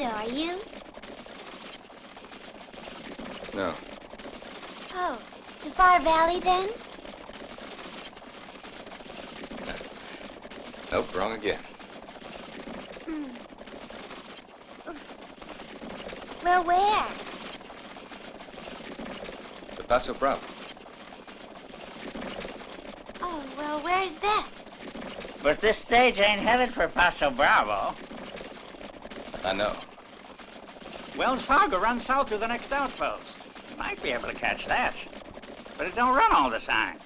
Are you? No. Oh, to Far Valley then? No. Nope, wrong again. Well, where? To Paso Bravo. Oh, well, where's that? But this stage ain't headed for Paso Bravo. I know. Wells Fargo runs south through the next outpost. You might be able to catch that. But it don't run all the time.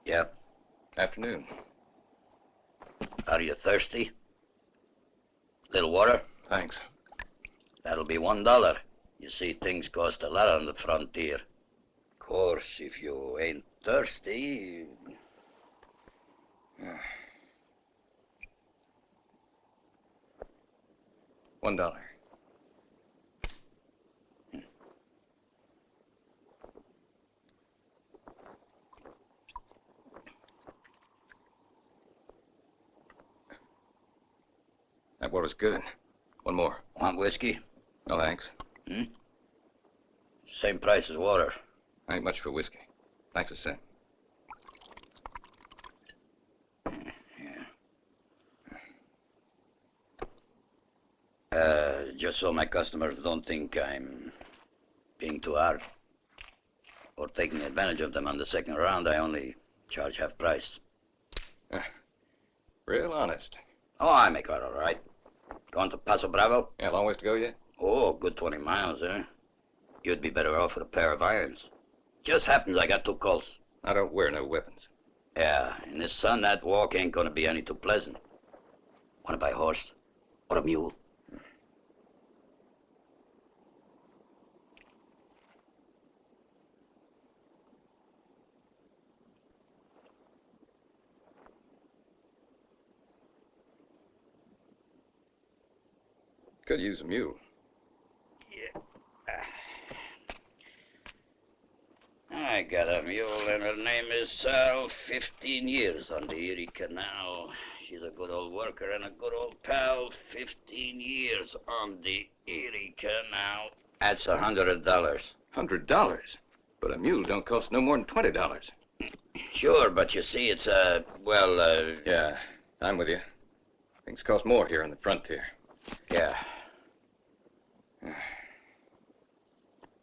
Yeah. Afternoon. Are you thirsty? Little water? Thanks. That'll be $1. You see, things cost a lot on the frontier. Of course, if you ain't thirsty... $1. That water's good. One more. Want whiskey? No, thanks. Same price as water. Ain't much for whiskey. Thanks the same. Just so my customers don't think I'm being too hard or taking advantage of them on the second round, I only charge half price. Real honest. Oh, I make out all right. Going to Paso Bravo? Yeah, long ways to go yet? Oh, good 20 miles, eh? You'd be better off with a pair of irons. Just happens I got 2 Colts. I don't wear no weapons. Yeah, in the sun, that walk ain't gonna be any too pleasant. Wanna buy a horse? Or a mule? Could use a mule. Yeah. I got a mule, and her name is Sal. 15 years on the Erie Canal. She's a good old worker and a good old pal. 15 years on the Erie Canal. That's $100. $100? But a mule don't cost no more than $20. Sure, but you see, it's Yeah, I'm with you. Things cost more here on the frontier. Yeah.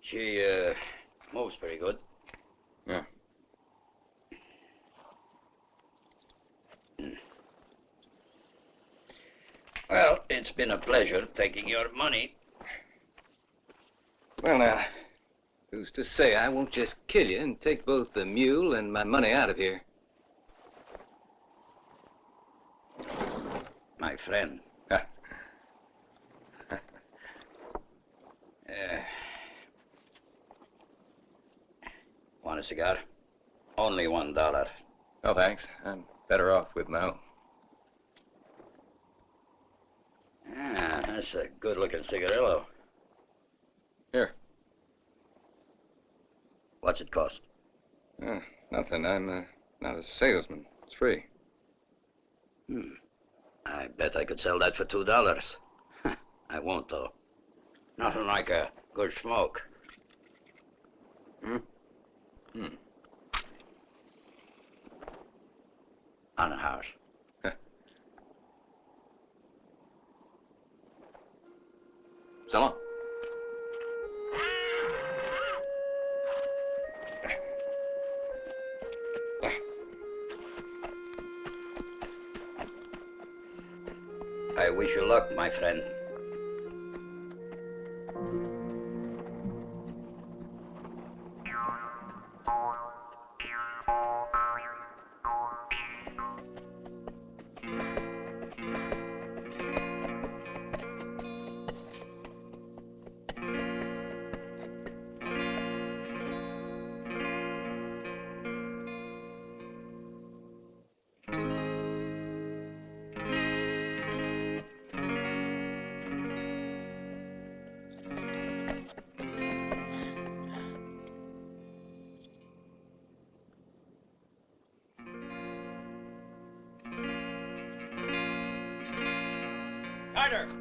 She, moves pretty good. Yeah. Well, it's been a pleasure taking your money. Well, now, who's to say I won't just kill you and take both the mule and my money out of here? My friend. Want a cigar? Only $1. No, thanks. I'm better off with my own. Ah, that's a good-looking cigarillo. Here. What's it cost? Nothing. I'm not a salesman. It's free. I bet I could sell that for $2. I won't, though. Nothing like a good smoke. On a house. So long. I wish you luck, my friend.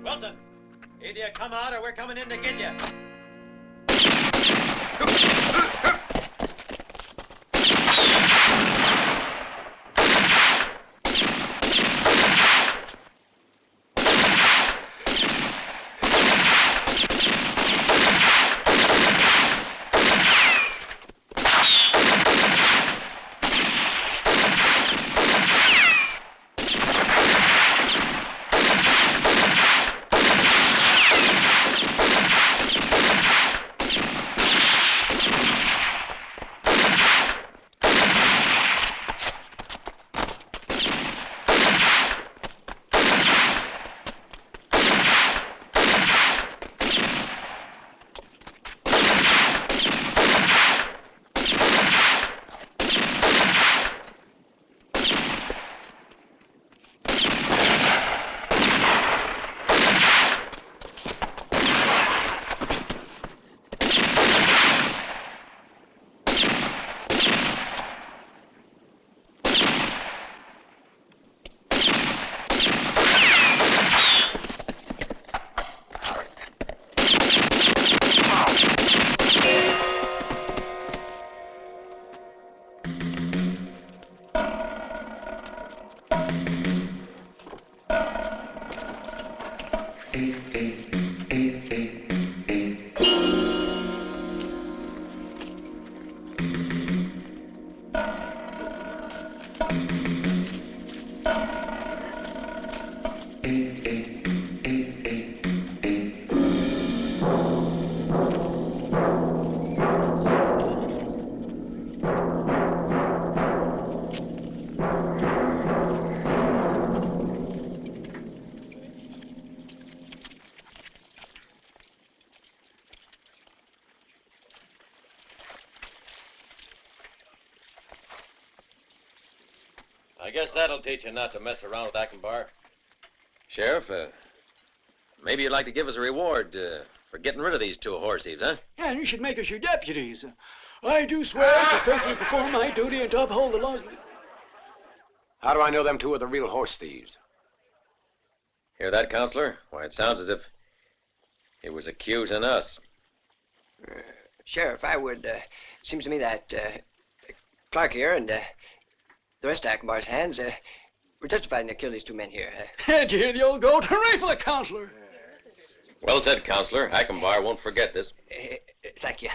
Wilson, either you come out or we're coming in to get you. I guess that'll teach you not to mess around with Akbar. Sheriff, maybe you'd like to give us a reward for getting rid of these two horse thieves, huh? Yeah, and you should make us your deputies. I do swear to faithfully perform my duty and to uphold the laws of the... How do I know them two are the real horse thieves? Hear that, Counselor? Why, it sounds as if he was accusing us. Sheriff, I would, seems to me that Clark here and the rest of Akbar's hands were justified to kill these two men here. Did you hear the old goat? Hooray for the counselor! Well said, Counselor. Akbar won't forget this. Thank you.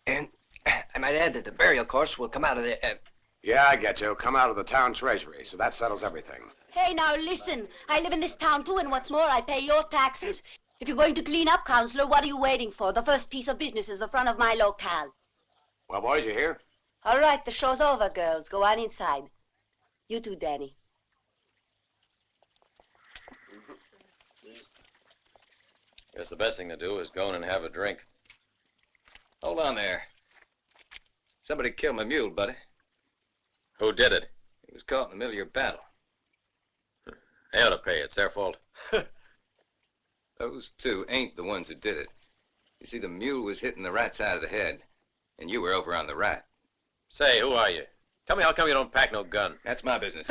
And I might add that the burial costs will come out of the... Yeah, I get you. Come out of the town treasury, so that settles everything. Hey, now listen. I live in this town too, and what's more, I pay your taxes. If you're going to clean up, Counselor, what are you waiting for? The first piece of business is the front of my locale. Well, boys, you here? All right, the show's over, girls. Go on inside. You too, Danny. Guess the best thing to do is go in and have a drink. Hold on there. Somebody killed my mule, buddy. Who did it? He was caught in the middle of your battle. They ought to pay. It's their fault. Those two ain't the ones who did it. You see, the mule was hitting the right side of the head, and you were over on the right. Say, who are you? Tell me how come you don't pack no gun. That's my business.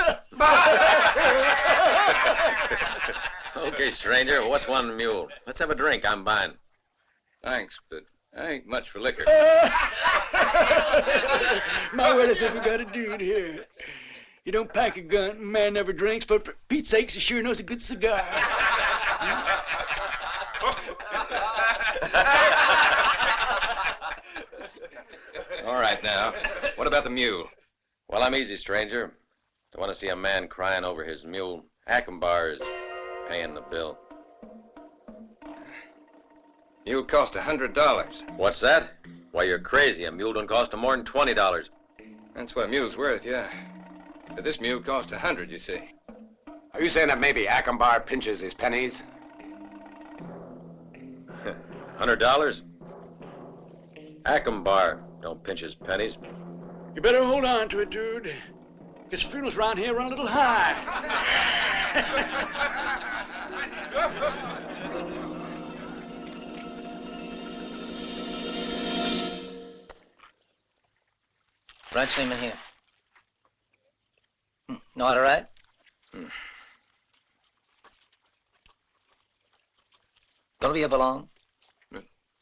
Okay, stranger, what's one mule? Let's have a drink. I'm buying. Thanks, but I ain't much for liquor. My word, I think we got a dude here. You don't pack a gun, man never drinks, but for Pete's sakes, he sure knows a good cigar. All right, now, what about the mule? Well, I'm easy, stranger. Don't want to see a man crying over his mule. Akbar is paying the bill. Mule cost $100. What's that? Why, you're crazy. A mule don't cost more than $20. That's what a mule's worth, yeah. But this mule cost $100, you see. Are you saying that maybe Akbar pinches his pennies? $100? Akbar don't pinch his pennies. You better hold on to it, dude. His funerals around here run a little high. Right, Sneema here. No, all right? Gonna be up long?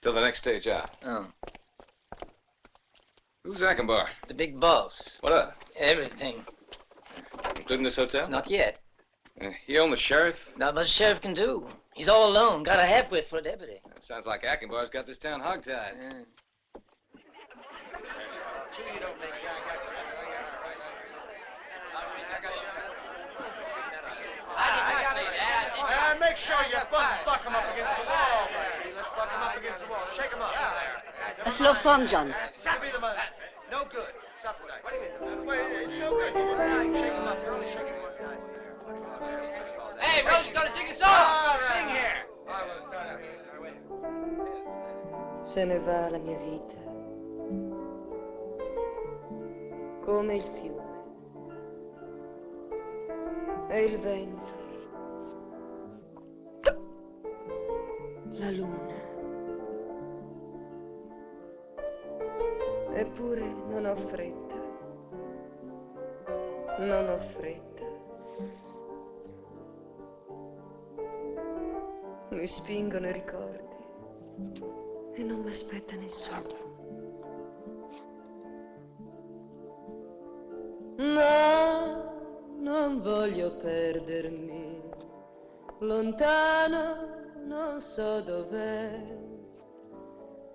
Till the next stage out. Oh. Who's Akbar? The big boss. What up? Everything. Including this hotel? Not yet. He own the sheriff? Not much the sheriff can do. He's all alone. Got a half-wit for a deputy. Sounds like Akbar's got this town hogtied. Yeah. Make sure you buck him up against the wall, buddy. Let's buck him up against the wall. Shake him up. A slow song, John. No good. Subtitle. Wait, it's no good. Shake him up. You're only shaking one guy. Hey, Rose's gonna sing a song. Sing here. Se ne va la mia vita, come il fiume e il vento, la luna. Eppure non ho fretta, non ho fretta. Mi spingono i ricordi e non mi aspetta nessuno. No, non voglio perdermi, lontano non so dov'è,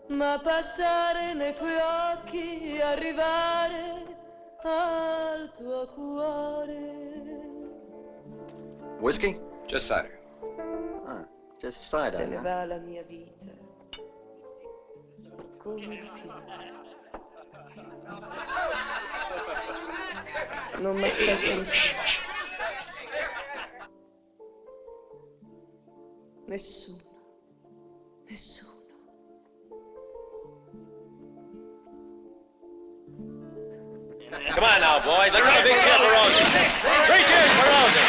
ma passare nei tuoi occhi, arrivare al tuo cuore. Whiskey? Just cider. Just cider, Se ne va la mia vita, come il fiume. Non mi aspetta nessuno. Nessuno. Nessuno. Come on now, boys. Let's have a big jump around. Rosie! Three cheers for Rosie!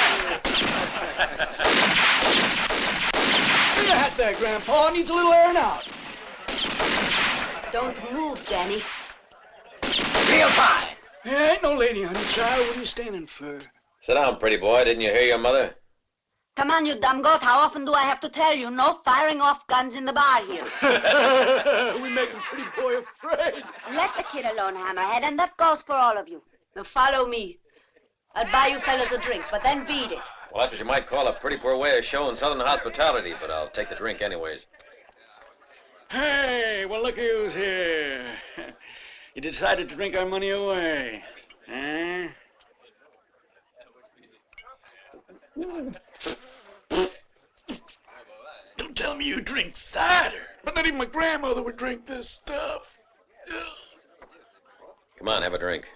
Bring the hat there, Grandpa. Needs a little airing out. Don't move, Danny. Real fine. Hey, ain't no lady, honey child. What are you standing for? Sit down, pretty boy. Didn't you hear your mother? Come on, you dumb goat. How often do I have to tell you? No firing off guns in the bar here. We make a pretty boy afraid. Let the kid alone, Hammerhead, and that goes for all of you. Now follow me. I'll buy you fellas a drink, but then beat it. Well, that's what you might call a pretty poor way of showing southern hospitality, but I'll take the drink anyways. Hey, well, look who's here. You decided to drink our money away, huh? Don't tell me you drink cider. But not even my grandmother would drink this stuff. Come on, have a drink.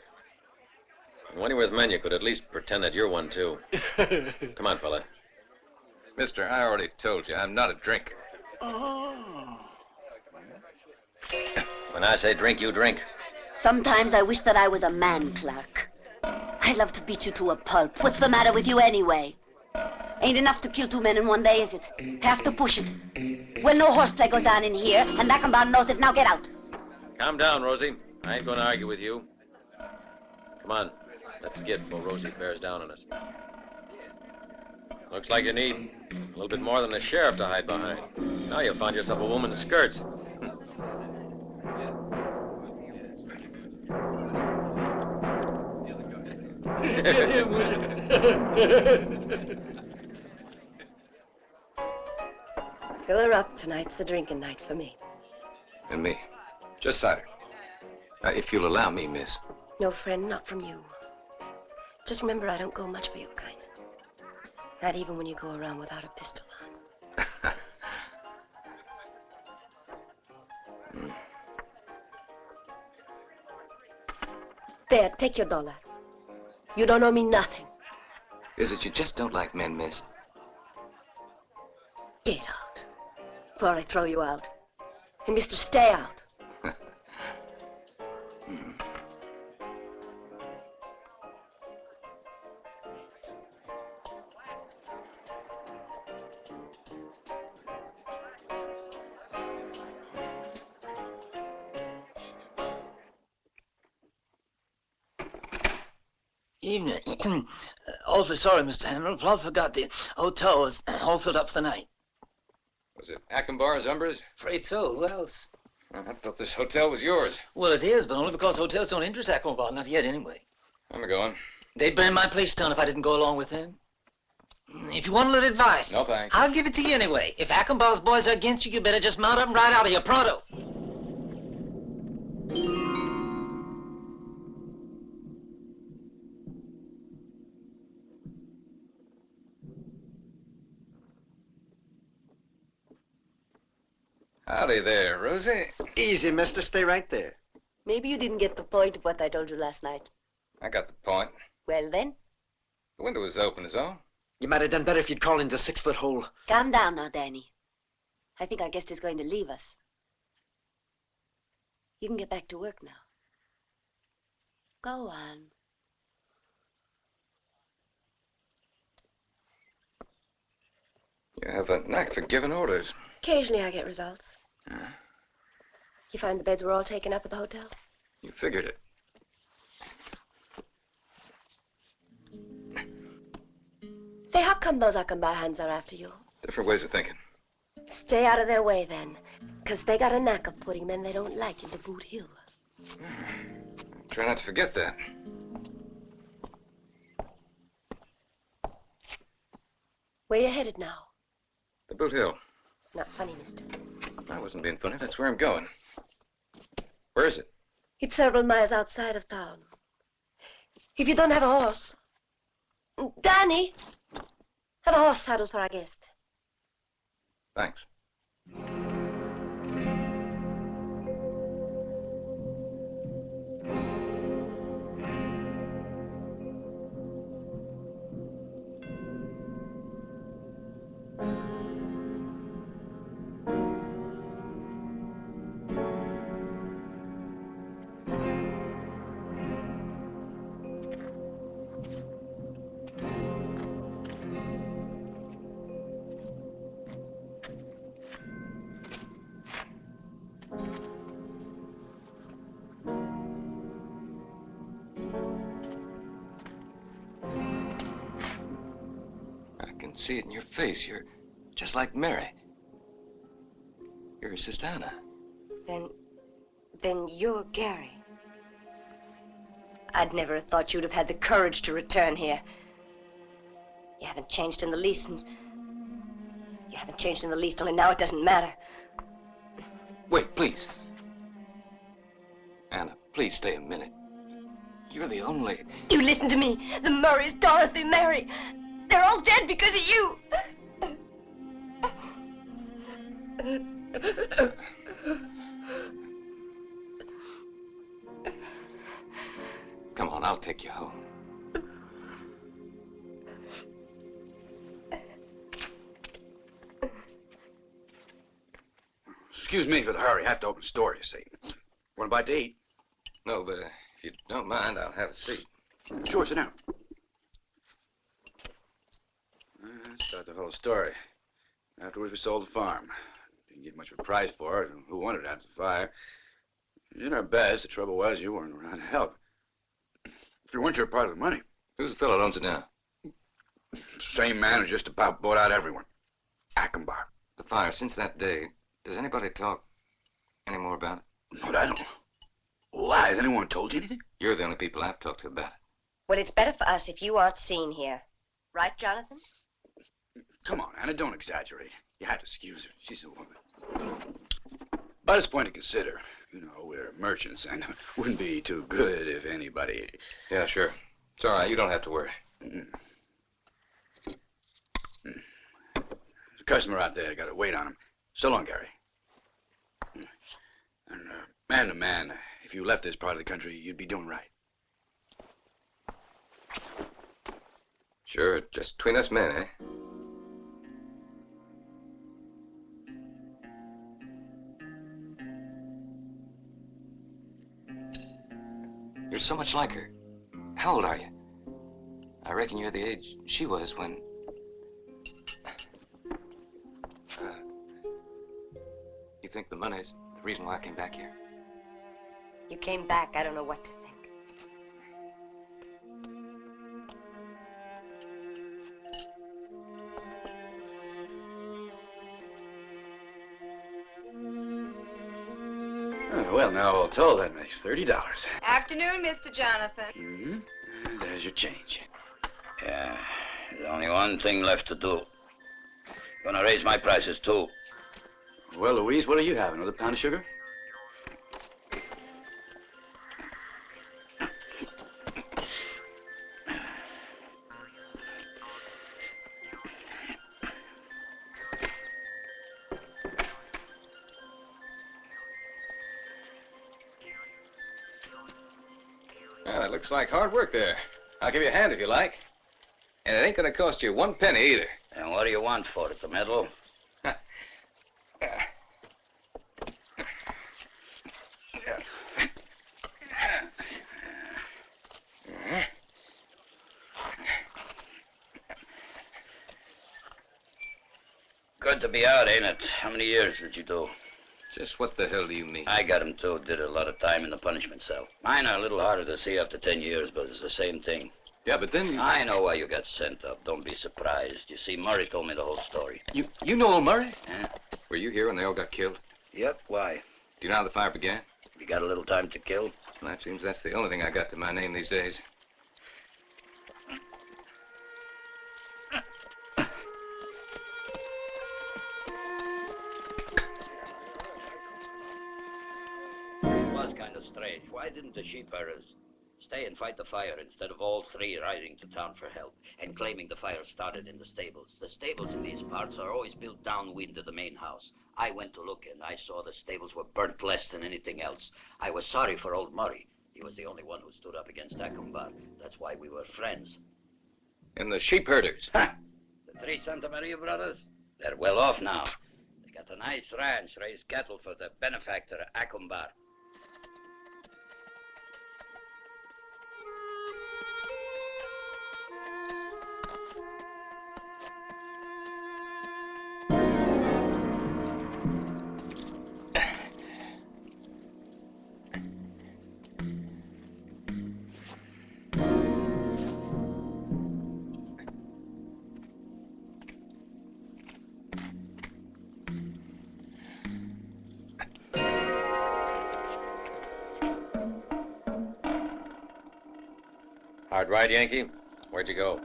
And when you're with men, you could at least pretend that you're one, too. Come on, fella. Mister, I already told you, I'm not a drinker. Oh. When I say drink, you drink. Sometimes I wish that I was a man, Clark. I'd love to beat you to a pulp. What's the matter with you anyway? Ain't enough to kill 2 men in one day, is it? Have to push it. Well, no horseplay goes on in here, and Ackenbaugh knows it. Now get out. Calm down, Rosie. I ain't gonna argue with you. Come on, let's get before Rosie bears down on us. Looks like you need a little bit more than a sheriff to hide behind. Now you'll find yourself a woman's skirts. Fill her up. Tonight's a drinking night for me. And me. Just cider. If you'll allow me, miss. No, friend, not from you. Just remember, I don't go much for your kind. Not even when you go around without a pistol on. There, take your $1. You don't owe me nothing. Is it you just don't like men, miss? Get out, before I throw you out. And Mr. Stay out. Evening. Awfully sorry, Mr. Hamill. I forgot the hotel was all filled up for the night. Was it Ackenbaugh's Umbras? Afraid so. Who else? Well, I thought this hotel was yours. Well, it is, but only because hotels don't interest Ackenbaugh. Not yet, anyway. I'm going. They'd burn my place down if I didn't go along with them. If you want a little advice... No, thanks. I'll give it to you anyway. If Ackenbaugh's boys are against you, you better just mount up and ride out of here pronto. Howdy there, Rosie. Easy, mister. Stay right there. Maybe you didn't get the point of what I told you last night. I got the point. Well, then, The window was open is all. You might have done better if you'd crawled into a 6-foot hole. Calm down now, Danny. I think our guest is going to leave us. You can get back to work now. Go on. You have a knack for giving orders. occasionally I get results. You find the beds were all taken up at the hotel? You figured it. Say, how come those Ackenbaugh hands are after you? Different ways of thinking. Stay out of their way, then. Because they got a knack of putting men they don't like into Boot Hill. Try not to forget that. Where you headed now? The Boot Hill. It's not funny, mister. I wasn't being funny. That's where I'm going. Where is it? It's several miles outside of town. If you don't have a horse... Danny! Have a horse saddled for our guest. Thanks. see it in your face. You're just like Mary. You're her sister Anna. Then you're Gary. I'd never have thought you'd have had the courage to return here. You haven't changed in the least since... You haven't changed in the least, only now it doesn't matter. Wait, please. Anna, please stay a minute. You're the only... You listen to me. The Murrays, Dorothy, Mary. They're all dead because of you. Come on, I'll take you home. Excuse me for the hurry. I have to open the store, you see. Want a bite to eat? No, but if you don't mind, I'll have a seat. Sure, sit down. Let's start the whole story. Afterwards, we sold the farm. Didn't get much of a price for it. Who wanted it after the fire? We did our best. The trouble was you weren't around to help. If you weren't your part of the money. Who's the fellow that owns it now? Same man who just about bought out everyone. Akembar. The fire, since that day, does anybody talk any more about it? But I don't. Why? Has anyone told you anything? You're the only people I've talked to about it. Well, it's better for us if you aren't seen here. Right, Jonathan? Come on, Anna, don't exaggerate. You had to excuse her. She's a woman. But it's a point to consider. You know, we're merchants, and it wouldn't be too good if anybody... Yeah, sure. It's all right. You don't have to worry. There's a customer out there. I gotta wait on him. So long, Gary. And man to man, if you left this part of the country, you'd be doing right. Sure, just between us men, eh? You're so much like her. How old are you? I reckon you're the age she was when... You think the money's the reason why I came back here? You came back, I don't know what to think. Oh, well, now all told, that makes $30. Afternoon, Mr. Jonathan. Mm-hmm. There's your change. Yeah, there's only one thing left to do. Gonna raise my prices, too. Well, Louise, what do you have? Another pound of sugar? Well, that looks like hard work there. I'll give you a hand if you like. And it ain't gonna cost you 1 penny either. And what do you want for it, the medal? Good to be out, ain't it? How many years did you do? Just what the hell do you mean? I got him, too. Did a lot of time in the punishment cell. Mine are a little harder to see after 10 years, but it's the same thing. Yeah, but then you... I know why you got sent up. Don't be surprised. You see, Murray told me the whole story. You know old Murray? Yeah. Were you here when they all got killed? Yep, why? Do you know how the fire began? You got a little time to kill? Well, that seems that's the only thing I got to my name these days. It was kind of strange. Why didn't the sheep herders stay and fight the fire instead of all three riding to town for help and claiming the fire started in the stables? The stables in these parts are always built downwind of the main house. I went to look and I saw the stables were burnt less than anything else. I was sorry for old Murray. He was the only one who stood up against Akembar. That's why we were friends. And the sheep herders? Ha! The three Santa Maria brothers? They're well off now. They got a nice ranch, raised cattle for the benefactor Akembar. Hard ride, Yankee? Where'd you go?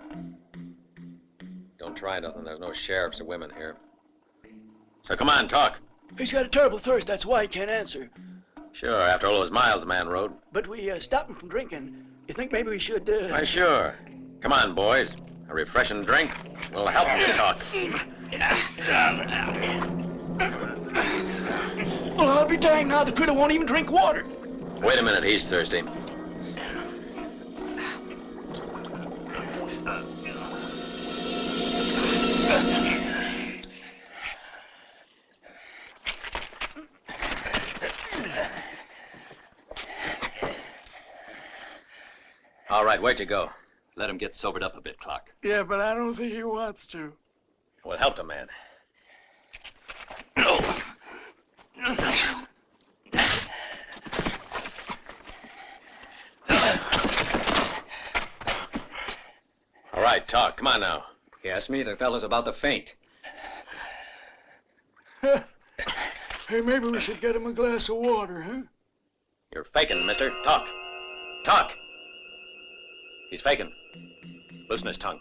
Don't try nothing. There's no sheriffs or women here. So come on, talk. He's got a terrible thirst. That's why he can't answer. Sure, after all those miles the man rode. But we stopped him from drinking. You think maybe we should, Why, sure. Come on, boys. A refreshing drink will help him to talk. Well, I'll be danged now. The critter won't even drink water. Wait a minute. He's thirsty. All right, where'd you go? Let him get sobered up a bit, Clark. Yeah, but I don't think he wants to. Well, help the man. All right, talk. Come on now. Yes, me, the fellow's about to faint. Hey, maybe we should get him a glass of water, huh? You're faking, mister. Talk. Talk. He's faking. Loosen his tongue.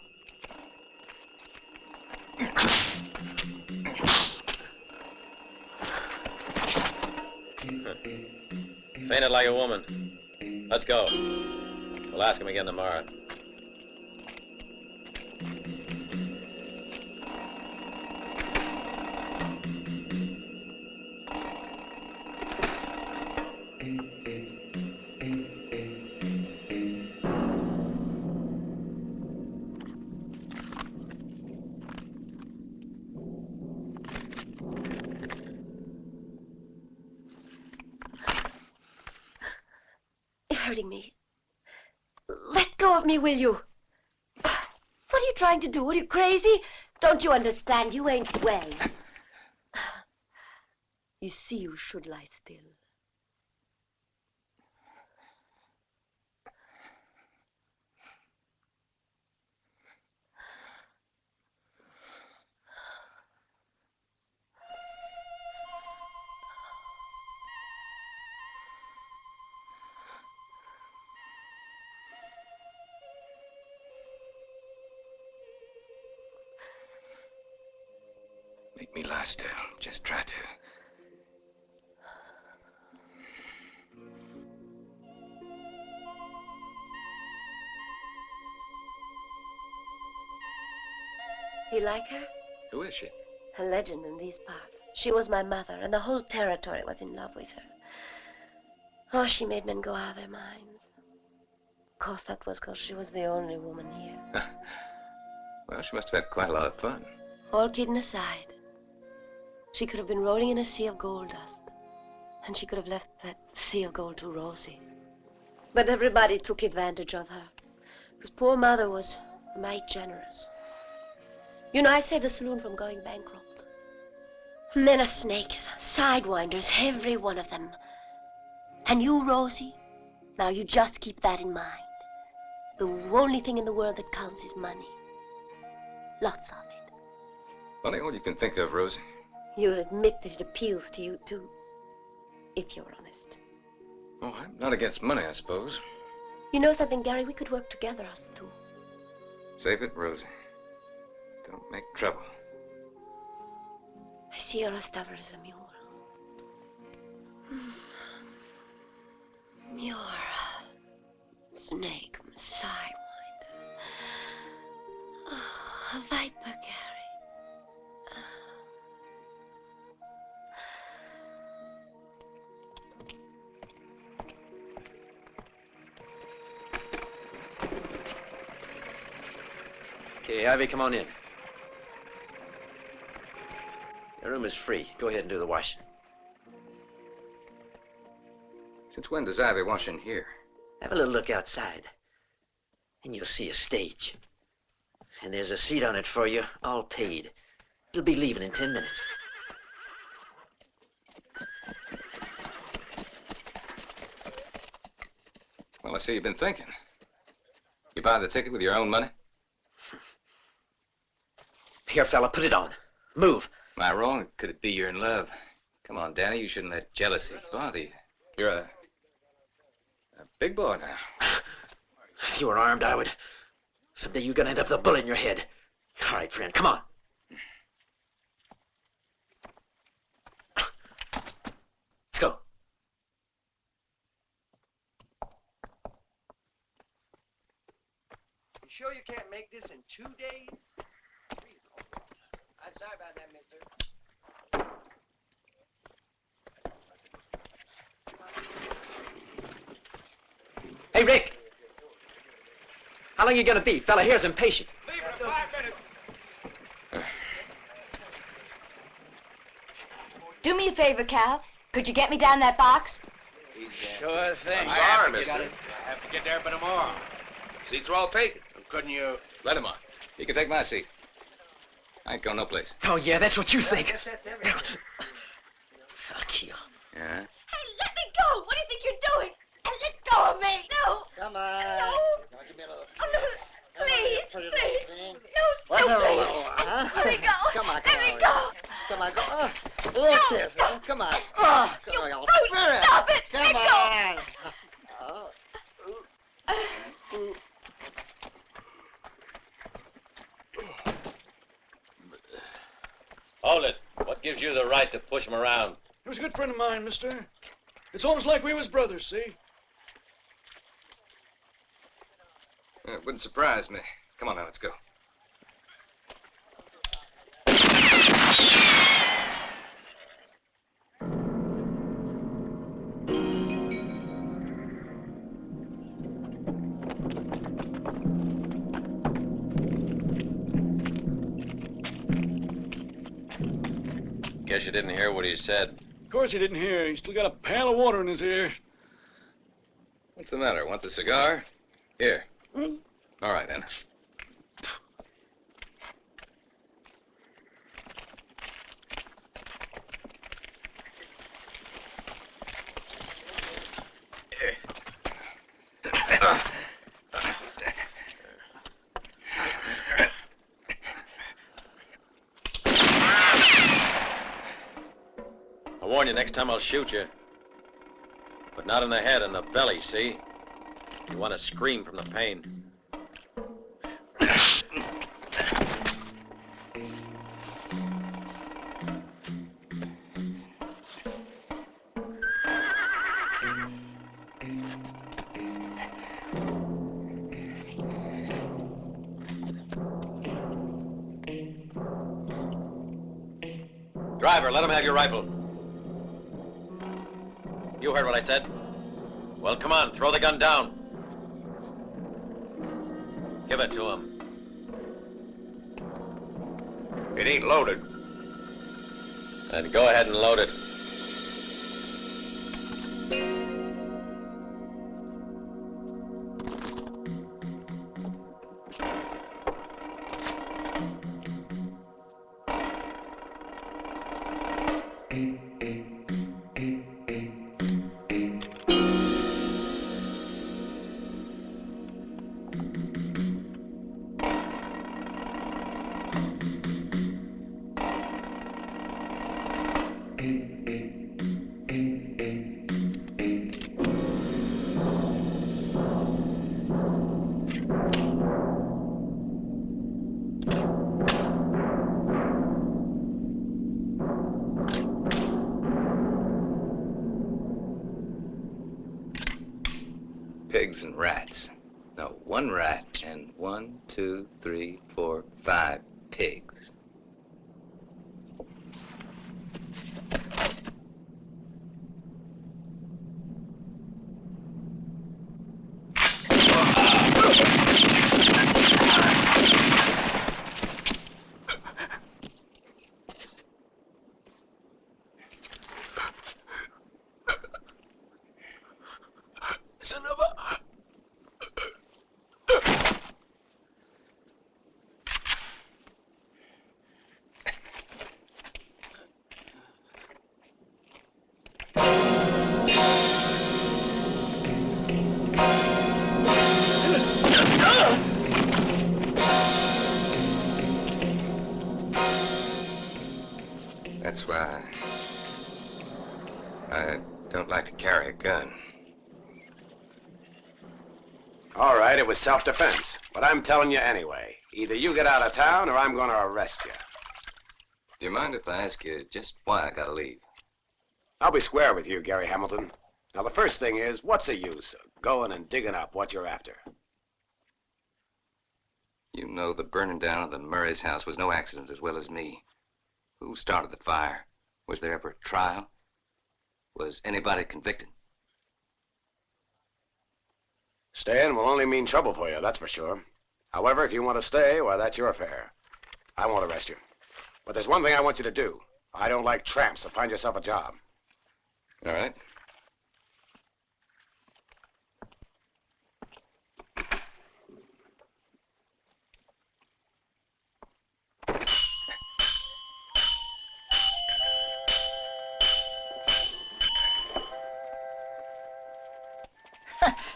Fainted like a woman. Let's go. We'll ask him again tomorrow. Hurting me. Let go of me, will you? What are you trying to do? Are you crazy? Don't you understand? You ain't well. You see, you should lie still. Make me lie still. Just try to. You like her? Who is she? A legend in these parts. She was my mother, and the whole territory was in love with her. Oh, she made men go out of their minds. Of course, that was because she was the only woman here. Well, she must have had quite a lot of fun. All kidding aside, she could have been rolling in a sea of gold dust, and she could have left that sea of gold to Rosie. But everybody took advantage of her, because poor mother was a mite generous. You know, I saved the saloon from going bankrupt. Men are snakes, sidewinders, every one of them. And you, Rosie, now you just keep that in mind. The only thing in the world that counts is money. Lots of it. Funny all you can think of, Rosie. You'll admit that it appeals to you, too, if you're honest. Oh, I'm not against money, I suppose. You know something, Gary? We could work together, us two. Save it, Rosie. Don't make trouble. I see you're as stubborn as a mule. You're a snake, sidewinder. Oh, a viper, Gary. Okay, Ivy, come on in. Your room is free. Go ahead and do the washing. Since when does Ivy wash in here? Have a little look outside, and you'll see a stage. And there's a seat on it for you, all paid. It'll be leaving in 10 minutes. Well, I see you've been thinking. You buy the ticket with your own money? Here, fella, put it on. Move. Am I wrong? Could it be you're in love? Come on, Danny, you shouldn't let jealousy bother you. You're a big boy now. If you were armed, I would. Someday you're gonna end up with a bullet in your head. All right, friend, come on. Let's go. You sure you can't make this in 2 days? I'm sorry about that, mister. Hey, Rick. How long you gonna be? Fella here's impatient. Leave it 5 minutes. Do me a favor, Cal. Could you get me down that box? Sure thing. I'm sorry, mister. I have to get there by tomorrow. Seats are all taken. Couldn't you? Let him on. He can take my seat. I ain't going no place. Oh, yeah, that's what you think. Yes, that's everything. Fuck you. Yeah? Hey, let me go! What do you think you're doing? Let go of me! No! Come on. No! Oh, no! Please! Please! No! What's No, the please! roll, huh? Let me go! Come on, Let me go! Come on, go. What's this? Huh? Come on. You brute! Stop it! Come Let on. Hold it. What gives you the right to push him around? He was a good friend of mine, mister. It's almost like we was brothers, see? It wouldn't surprise me. Come on now, let's go. Guess you didn't hear what he said. Of course he didn't hear. He still got a pail of water in his ear. What's the matter? Want the cigar? Here. All right, then. I warn you, next time I'll shoot you. But not in the head, in the belly, see? You want to scream from the pain. Driver, let him have your rifle. You heard what I said? Well, come on, throw the gun down. Give it to him. It ain't loaded. Then go ahead and load it. Pigs and rats. No, 1 rat and 1, 2, 3, 4, 5 pigs. That's why I don't like to carry a gun. All right, it was self-defense. But I'm telling you anyway. Either you get out of town or I'm going to arrest you. Do you mind if I ask you just why I gotta leave? I'll be square with you, Gary Hamilton. Now, the first thing is, what's the use of going and digging up what you're after? You know the burning down of the Murray's house was no accident as well as me. Who started the fire? Was there ever a trial? Was anybody convicted? Staying will only mean trouble for you, that's for sure. However, if you want to stay, well, that's your affair. I won't arrest you. But there's one thing I want you to do. I don't like tramps, so find yourself a job. All right.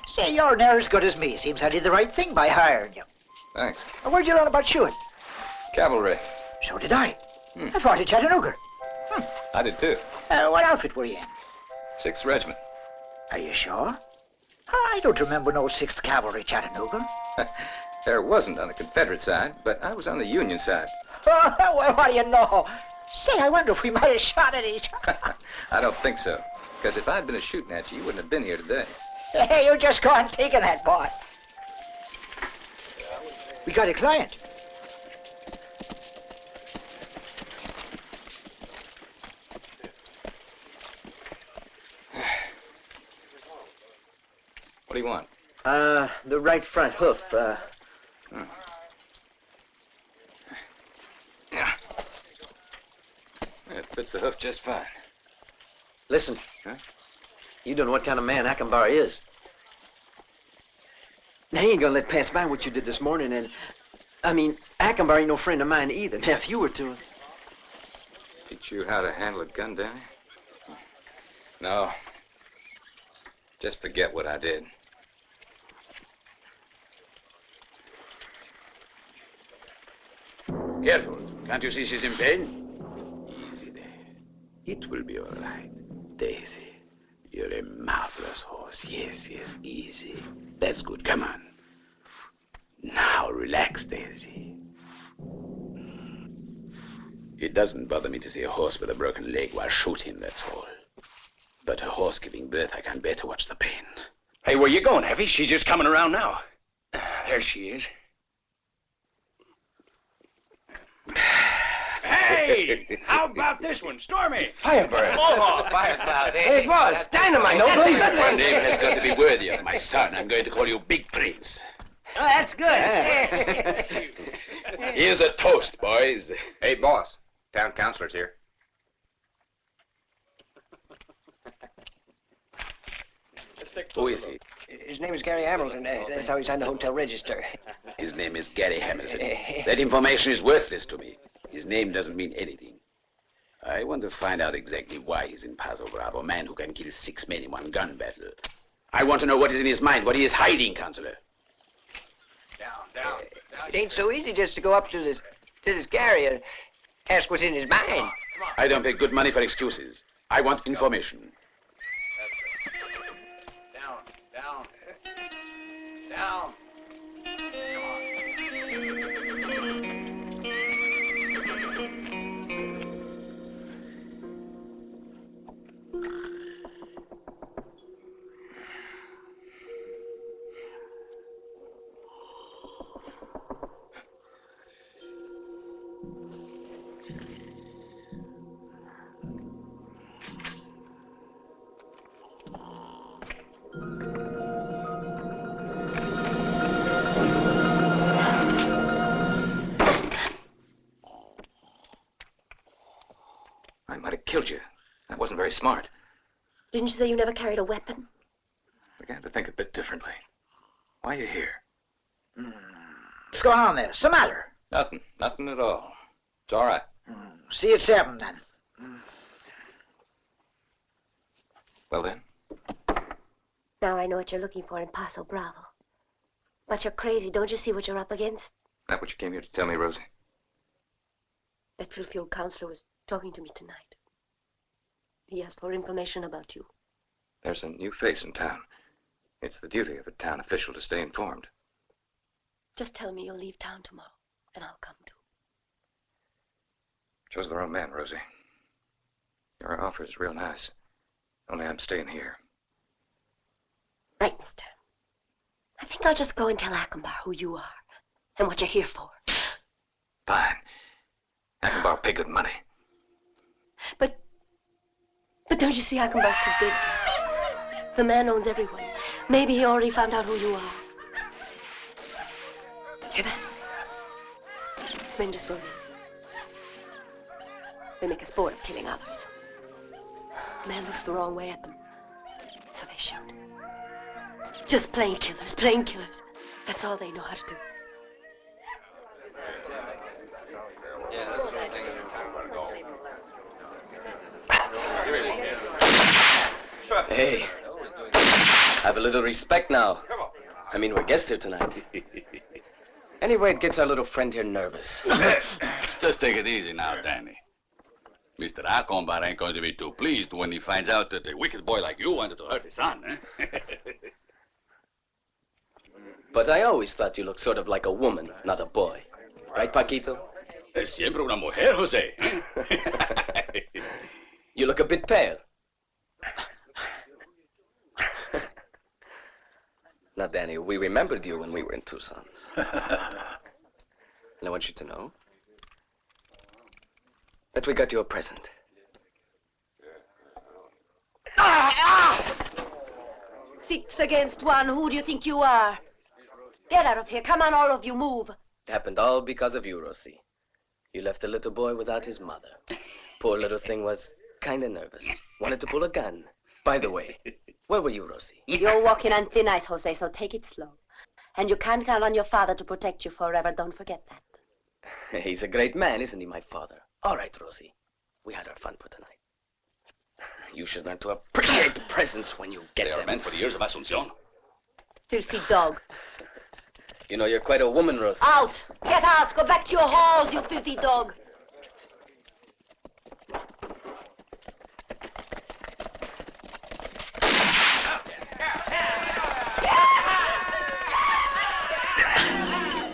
Say, you're near as good as me. Seems I did the right thing by hiring you. Thanks. Where'd you learn about shooting? Cavalry. So did I. I fought at Chattanooga. I did too. What outfit were you in? 6th Regiment. Are you sure? I don't remember no 6th Cavalry Chattanooga. There wasn't on the Confederate side, but I was on the Union side. Well, what do you know? Say, I wonder if we might have shot at each other. I don't think so. Because if I'd been shooting at you, you wouldn't have been here today. Hey, you just go on taking that, boy. We got a client. What do you want? The right front hoof, Yeah. It fits the hoof just fine. Listen. Huh? You don't know what kind of man Akbar is. Now, he ain't gonna let pass by what you did this morning, and... I mean, Akbar ain't no friend of mine either. Now, if you were to... Teach you how to handle a gun, Danny? No. Just forget what I did. Careful. Can't you see she's in pain? Easy there. It will be all right. Daisy, you're a marvelous horse. Yes, yes, easy. That's good. Come on. Now, relax, Daisy. It doesn't bother me to see a horse with a broken leg while shooting, that's all. But a horse giving birth, I can't bear to watch the pain. Hey, where you going, Heavy? She's just coming around now. There she is. Hey! How about this one, Stormy? Firebird. Oh, Fire cloud, eh? It was dynamite. No blazer. Your name has got to be worthy of my son. I'm going to call you Big Prince. Oh, that's good. Here's a toast, boys. Hey, boss. Town councilor's here. Who is he? His name is Gary Hamilton. That's how he's on the hotel register. His name is Gary Hamilton. That information is worthless to me. His name doesn't mean anything. I want to find out exactly why he's in Paso Bravo, a man who can kill 6 men in one gun battle. I want to know what is in his mind, what he is hiding, Counselor. Down. It ain't so easy just to go up to this Gary and ask what's in his mind. I don't pay good money for excuses. I want information. Down. I might have killed you. That wasn't very smart. Didn't you say you never carried a weapon? I began to think a bit differently. Why are you here? What's going on there? What's the matter? Nothing. Nothing at all. It's all right. See you at 7, then. Well, then. Now I know what you're looking for in Paso Bravo. But you're crazy. Don't you see what you're up against? That what you came here to tell me, Rosie? That filthy old counselor was talking to me tonight. He asked for information about you. There's a new face in town. It's the duty of a town official to stay informed. Just tell me you'll leave town tomorrow, and I'll come too. Chose the wrong man, Rosie. Your offer is real nice. Only I'm staying here. Right, mister. I think I'll just go and tell Akbar who you are and what you're here for. Fine. Akbar pay good money. But don't you see, Akbar's too big. The man owns everyone. Maybe he already found out who you are. Hear that? His men just rode in. They make a sport of killing others. A man looks the wrong way at them, so they shoot. Just plain killers, plain killers. That's all they know how to do. Hey, have a little respect now. I mean, we're guests here tonight. Anyway, it gets our little friend here nervous. Just take it easy now, Danny. Mr. Akbar ain't going to be too pleased when he finds out that a wicked boy like you wanted to hurt his son, eh? But I always thought you looked sort of like a woman, not a boy. Right, Paquito? Es siempre una mujer, Jose. You look a bit pale. Now, Danny, we remembered you when we were in Tucson. And I want you to know that we got you a present. 6 against 1. Who do you think you are? Get out of here. Come on, all of you, move. It happened all because of you, Rosie. You left a little boy without his mother. Poor little thing was kind of nervous. Wanted to pull a gun. By the way, where were you, Rosie? You're walking on thin ice, Jose, so take it slow. And you can't count on your father to protect you forever. Don't forget that. He's a great man, isn't he, my father? All right, Rosie. We had our fun for tonight. You should learn to appreciate the presents when you get them. They are meant for the ears of Asunción. Filthy dog. You know, you're quite a woman, Rosie. Out! Get out! Go back to your halls, you filthy dog.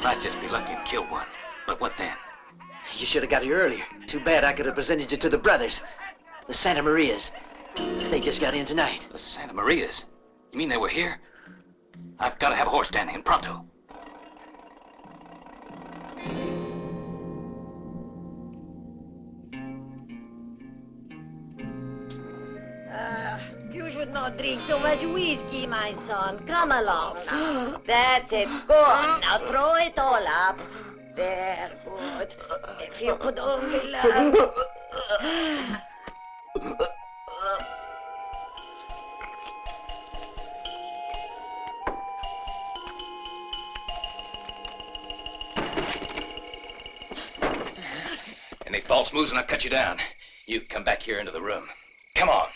Might just be lucky and kill one. But what then? You should have got here earlier. Too bad I could have presented you to the brothers. The Santa Marias. They just got in tonight. The Santa Marias? You mean they were here? I've got to have a horse standing in pronto. You should not drink so much whiskey, my son. Come along now. That's it. Go on. Now throw it all up. There, good. If you could only learn. Any false moves and I'll cut you down. You come back here into the room. Come on.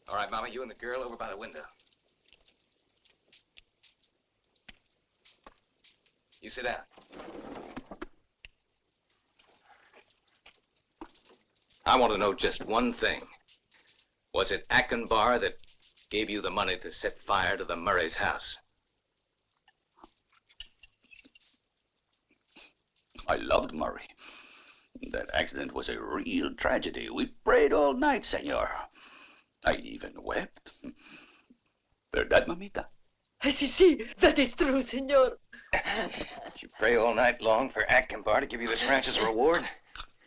All right, Mama, you and the girl over by the window. You sit down. I want to know just one thing. Was it Akbar that gave you the money to set fire to the Murray's house? I loved Murray. That accident was a real tragedy. We prayed all night, senor. I even wept. ¿Verdad, mamita? Sí, that is true, senor. Did you pray all night long for Akbar to give you this ranch as a reward?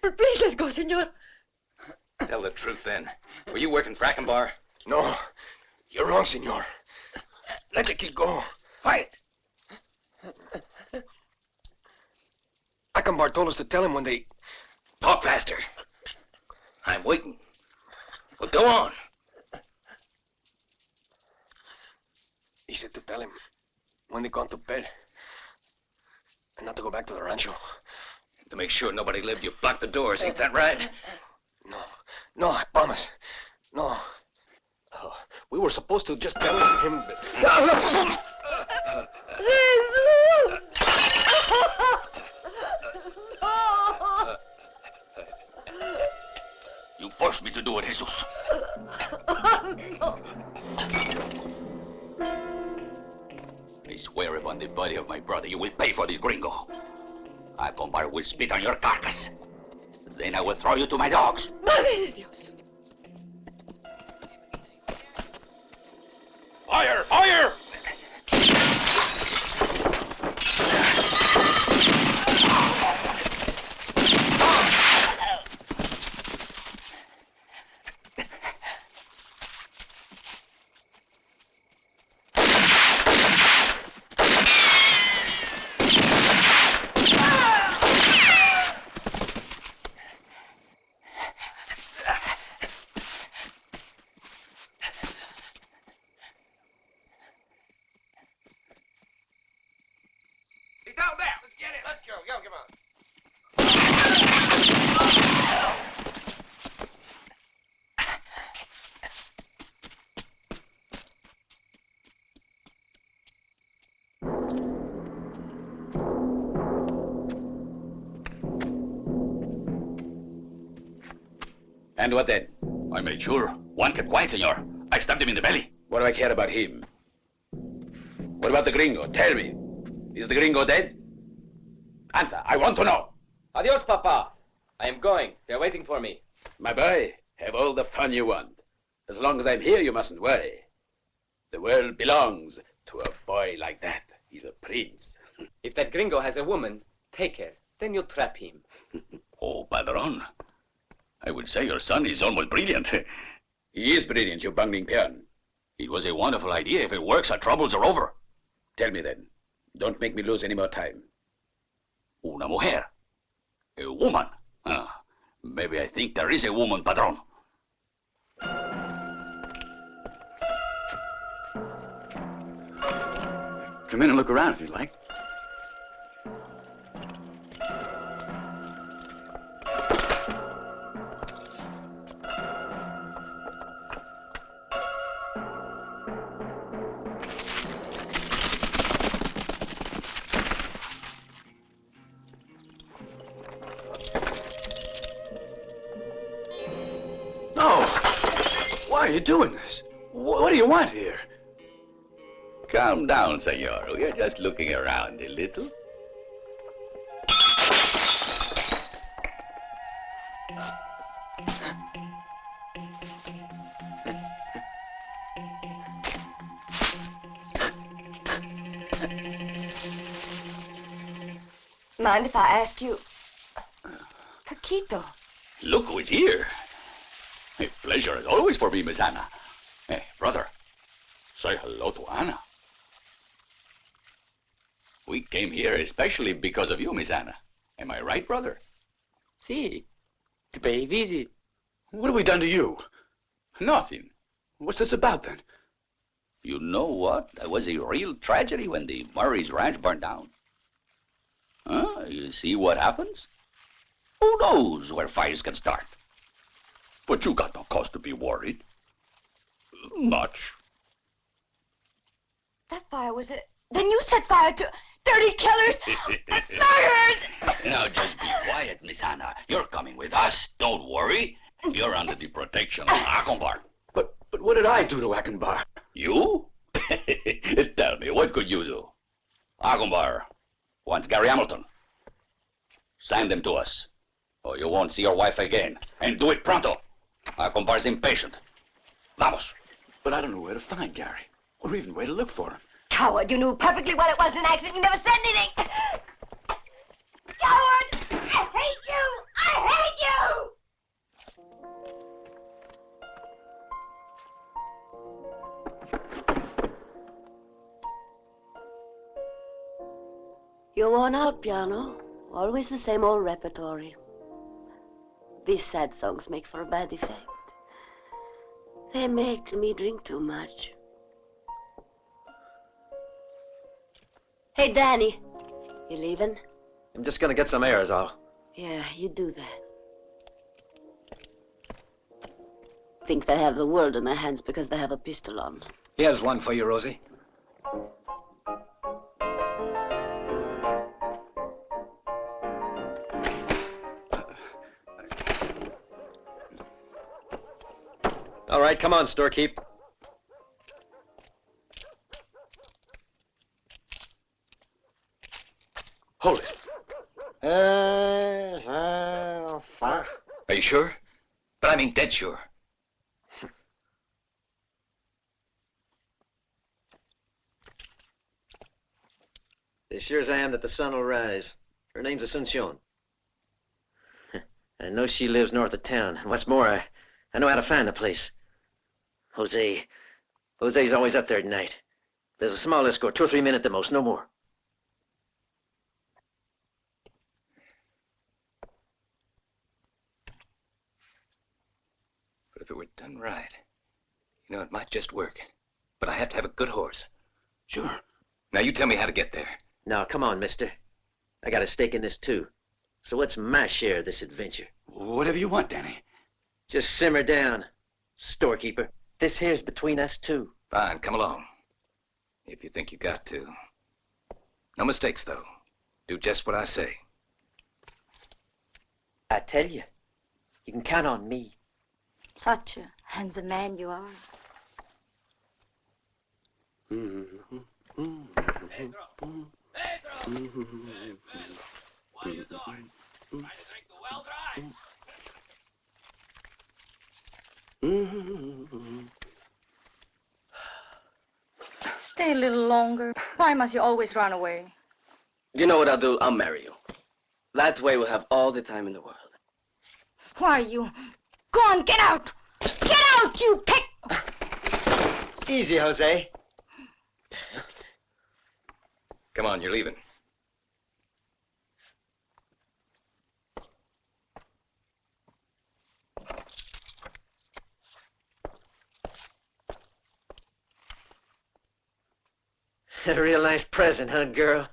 Please let go, senor. Tell the truth, then. Were you working for Akbar? No. You're wrong, senor. Let the kid go. Quiet. Akbar told us to tell him when they... Talk faster. I'm waiting. Well, go on. He said to tell him when they gone to bed and not to go back to the rancho. To make sure nobody lived, you blocked the doors. Ain't that right? No, I promise. No. We were supposed to just tell him... You Don't force me to do it, Jesus. I swear upon the body of my brother, you will pay for this gringo. Acombar will spit on your carcass. Then I will throw you to my dogs. Madre de Dios. Fire! Fire! And what then? I made sure. One kept quiet, senor. I stabbed him in the belly. What do I care about him? What about the gringo? Tell me. Is the gringo dead? Answer. I want to know. Adios, Papa. I am going. They're waiting for me. My boy, have all the fun you want. As long as I'm here, you mustn't worry. The world belongs to a boy like that. He's a prince. If that gringo has a woman, take her. Then you'll trap him. Oh, Padron. I would say your son is almost brilliant. He is brilliant, you bungling peon. It was a wonderful idea. If it works, our troubles are over. Tell me then. Don't make me lose any more time. Una mujer. A woman. Maybe I think there is a woman, Padron. Come in and look around if you'd like. Why are you doing this? What do you want here? Calm down, senor. We are just looking around a little. Mind if I ask you? Paquito. Look who is here. A pleasure as always for me, Miss Anna. Hey, brother, say hello to Anna. We came here especially because of you, Miss Anna. Am I right, brother? Si. To pay a visit. What have we done to you? Nothing. What's this about, then? You know what? That was a real tragedy when the Murray's ranch burned down. Huh? You see what happens? Who knows where fires can start? But you got no cause to be worried. Much. That fire was it. Then you set fire to 30 killers! Murderers! Now just be quiet, Miss Anna. You're coming with us. Don't worry. You're under the protection of Acombar. But what did I do to Acombar? You? Tell me, what could you do? Acombar wants Gary Hamilton. Send him to us, or you won't see your wife again. And do it pronto. Acombar's impatient. Vamos. But I don't know where to find Gary, or even where to look for him. Coward, you knew perfectly well it wasn't an accident. You never said anything. Coward! I hate you! I hate you! You're worn out, piano. Always the same old repertory. These sad songs make for a bad effect. They make me drink too much. Hey, Danny. You leaving? I'm just gonna get some air, is all. Yeah, you do that. Think they have the world in their hands because they have a pistol on. Here's one for you, Rosie. All right, come on, storekeep. Hold it. Fine. Are you sure? But I mean dead sure. As sure as I am that the sun will rise. Her name's Asuncion. I know she lives north of town. And what's more, I know how to find the place. Jose's always up there at night. There's a small escort, 2 or 3 men at the most, no more. But if it were done right, you know, it might just work. But I have to have a good horse. Sure. Now you tell me how to get there. Now, come on, mister. I got a stake in this, too. So what's my share of this adventure? Whatever you want, Danny. Just simmer down, storekeeper. This here's between us two. Fine, come along. If you think you got to. No mistakes, though. Do just what I say. I tell you, you can count on me. Such a handsome man you are. What are you doing? Trying to drink the well dry? Stay a little longer. Why must you always run away? You know what I'll do? I'll marry you. That way we'll have all the time in the world. Why, you... Go on, get out! Get out, you pick... Easy, Jose. Come on, you're leaving. A real nice present, huh, girl?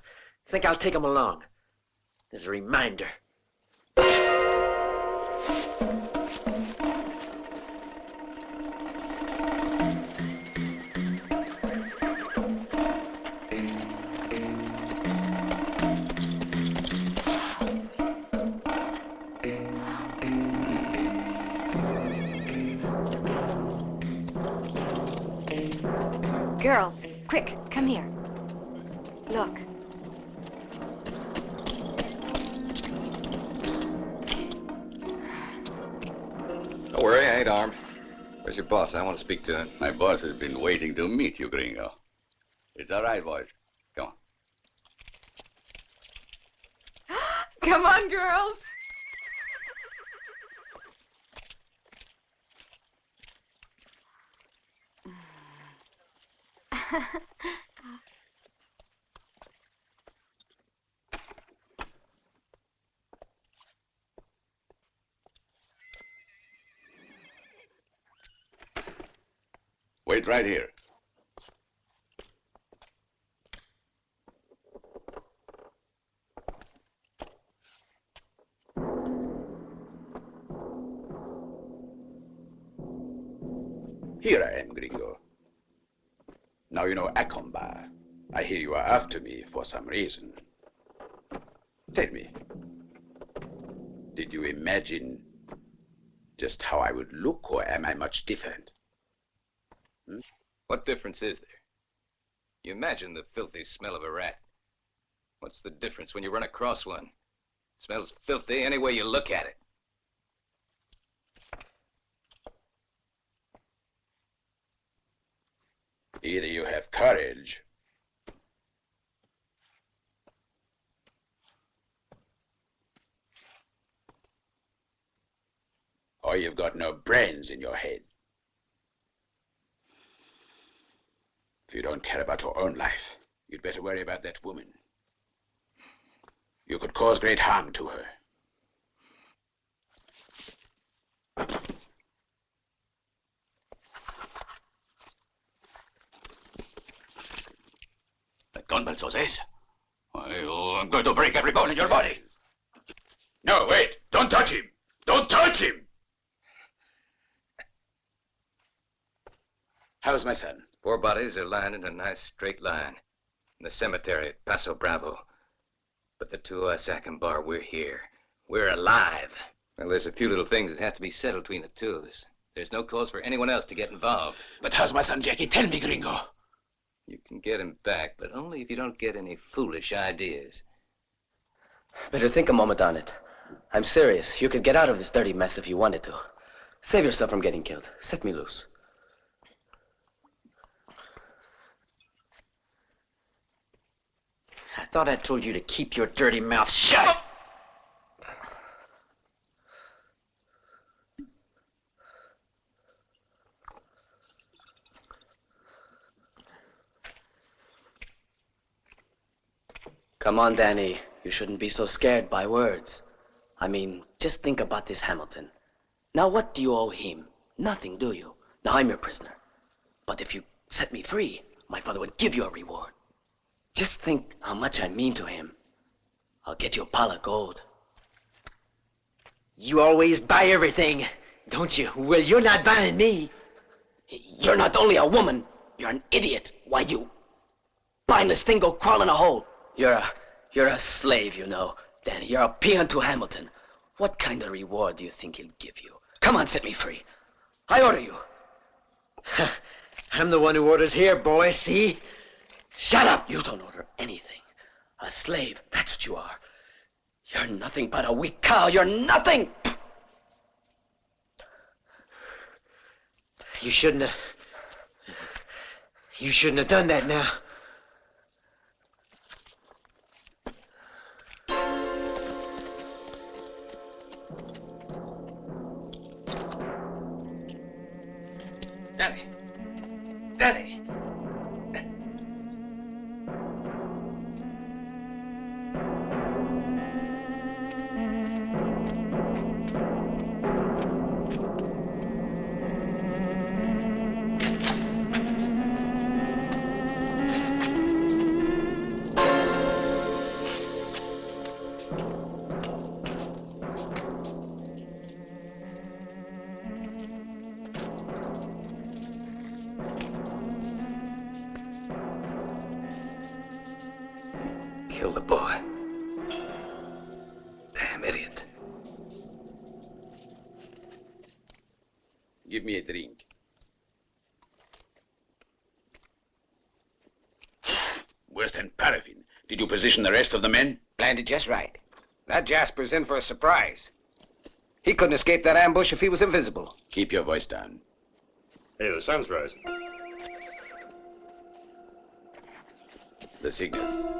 Think I'll take 'em along. As a reminder. Girls, quick, come here. Look. Don't worry, I ain't armed. Where's your boss? I want to speak to him. My boss has been waiting to meet you, gringo. It's all right, boys. Come on. Come on, girls. Wait right here. Here I am, gringo. Now you know Acomba. I hear you are after me for some reason. Tell me, did you imagine just how I would look, or am I much different? What difference is there? You imagine the filthy smell of a rat. What's the difference when you run across one? It smells filthy any way you look at it. Either you have courage, or you've got no brains in your head. If you don't care about your own life, you'd better worry about that woman. You could cause great harm to her. That gunbelt, Jose. I'm going to break every bone in your body. No, wait! Don't touch him! Don't touch him! How's my son? 4 bodies are lying in a nice straight line in the cemetery at Paso Bravo. But the 2 of us, Acombar, we're here. We're alive. Well, there's a few little things that have to be settled between the 2 of us. There's no cause for anyone else to get involved. But how's my son Jackie? Tell me, gringo. You can get him back, but only if you don't get any foolish ideas. Better think a moment on it. I'm serious. You could get out of this dirty mess if you wanted to. Save yourself from getting killed. Set me loose. I thought I told you to keep your dirty mouth shut. Come on, Danny. You shouldn't be so scared by words. I mean, just think about this Hamilton. Now, what do you owe him? Nothing, do you? Now, I'm your prisoner. But if you set me free, my father would give you a reward. Just think how much I mean to him. I'll get you a pile of gold. You always buy everything, don't you? Well, you're not buying me. You're not only a woman, you're an idiot. Why, you mindless thing, go crawl in a hole. You're a slave, you know, Danny. You're a peon to Hamilton. What kind of reward do you think he'll give you? Come on, set me free. I order you. I'm the one who orders here, boy, see? Shut up! You don't order anything. A slave, that's what you are. You're nothing but a weak cow. You're nothing! You shouldn't have done that now. Danny! Danny! Kill the boy. Damn idiot. Give me a drink. Worse than paraffin. Did you position the rest of the men? Landed just right. That Jasper's in for a surprise. He couldn't escape that ambush if he was invisible. Keep your voice down. Hey, the sun's rising. The signal.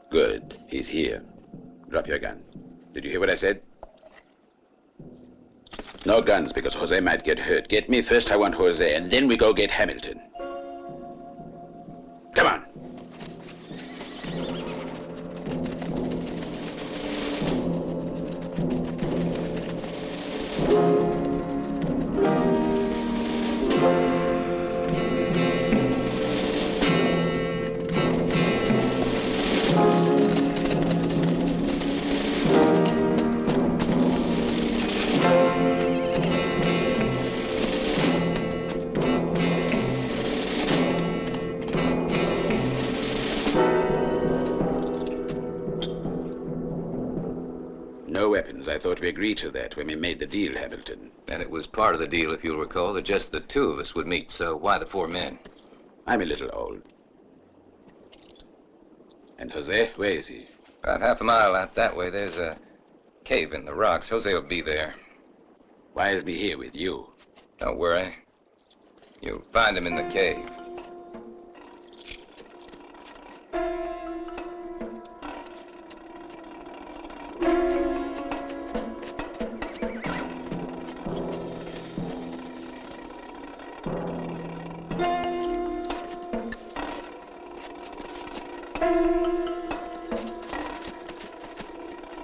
Good. He's here. Drop your gun. Did you hear what I said? No guns, because Jose might get hurt. Get me first, I want Jose, and then we go get Hamilton. Come on. No weapons. I thought we agreed to that when we made the deal, Hamilton. And it was part of the deal, if you'll recall, that just the two of us would meet, so why the four men? I'm a little old. And Jose, where is he? About half a mile out that way, there's a cave in the rocks. Jose will be there. Why isn't he here with you? Don't worry. You'll find him in the cave.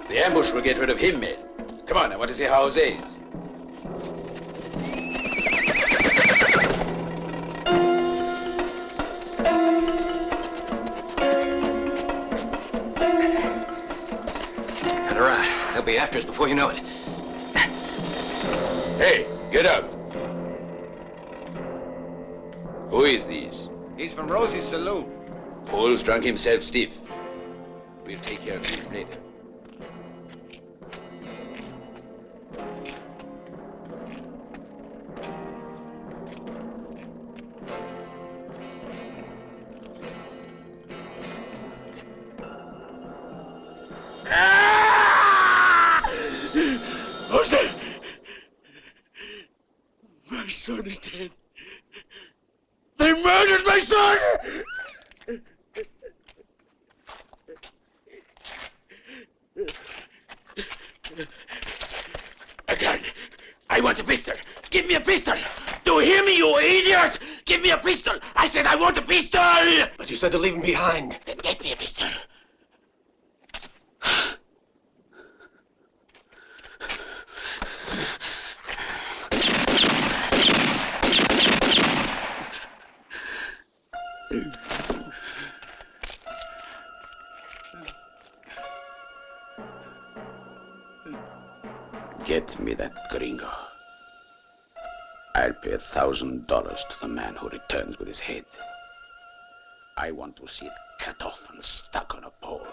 The ambush will get rid of him, men. Come on, I want to see how Jose is. Cut her out. They'll be after us before you know it. Hey, get up. Who is these? He's from Rosie's saloon. Paul's drunk himself stiff. We'll take care of him later. son is dead. They murdered my son! A gun. I want a pistol. Give me a pistol. Do you hear me, you idiot? Give me a pistol. I said I want a pistol. But you said to leave him behind. Then get me a pistol. Get me that gringo. I'll pay $1,000 to the man who returns with his head. I want to see it cut off and stuck on a pole.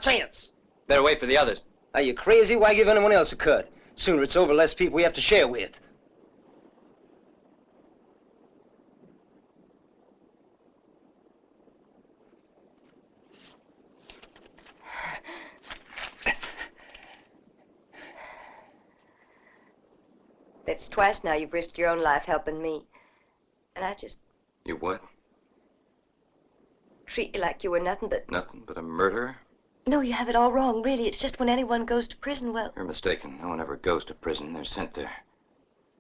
Chance. Better wait for the others. Are you crazy? Why give anyone else a cut? Sooner it's over, less people we have to share with. That's twice now you've risked your own life helping me. And I just... You what? Treat you like you were nothing but... Nothing but a murderer? No, you have it all wrong, really. It's just when anyone goes to prison, well... You're mistaken. No one ever goes to prison. They're sent there.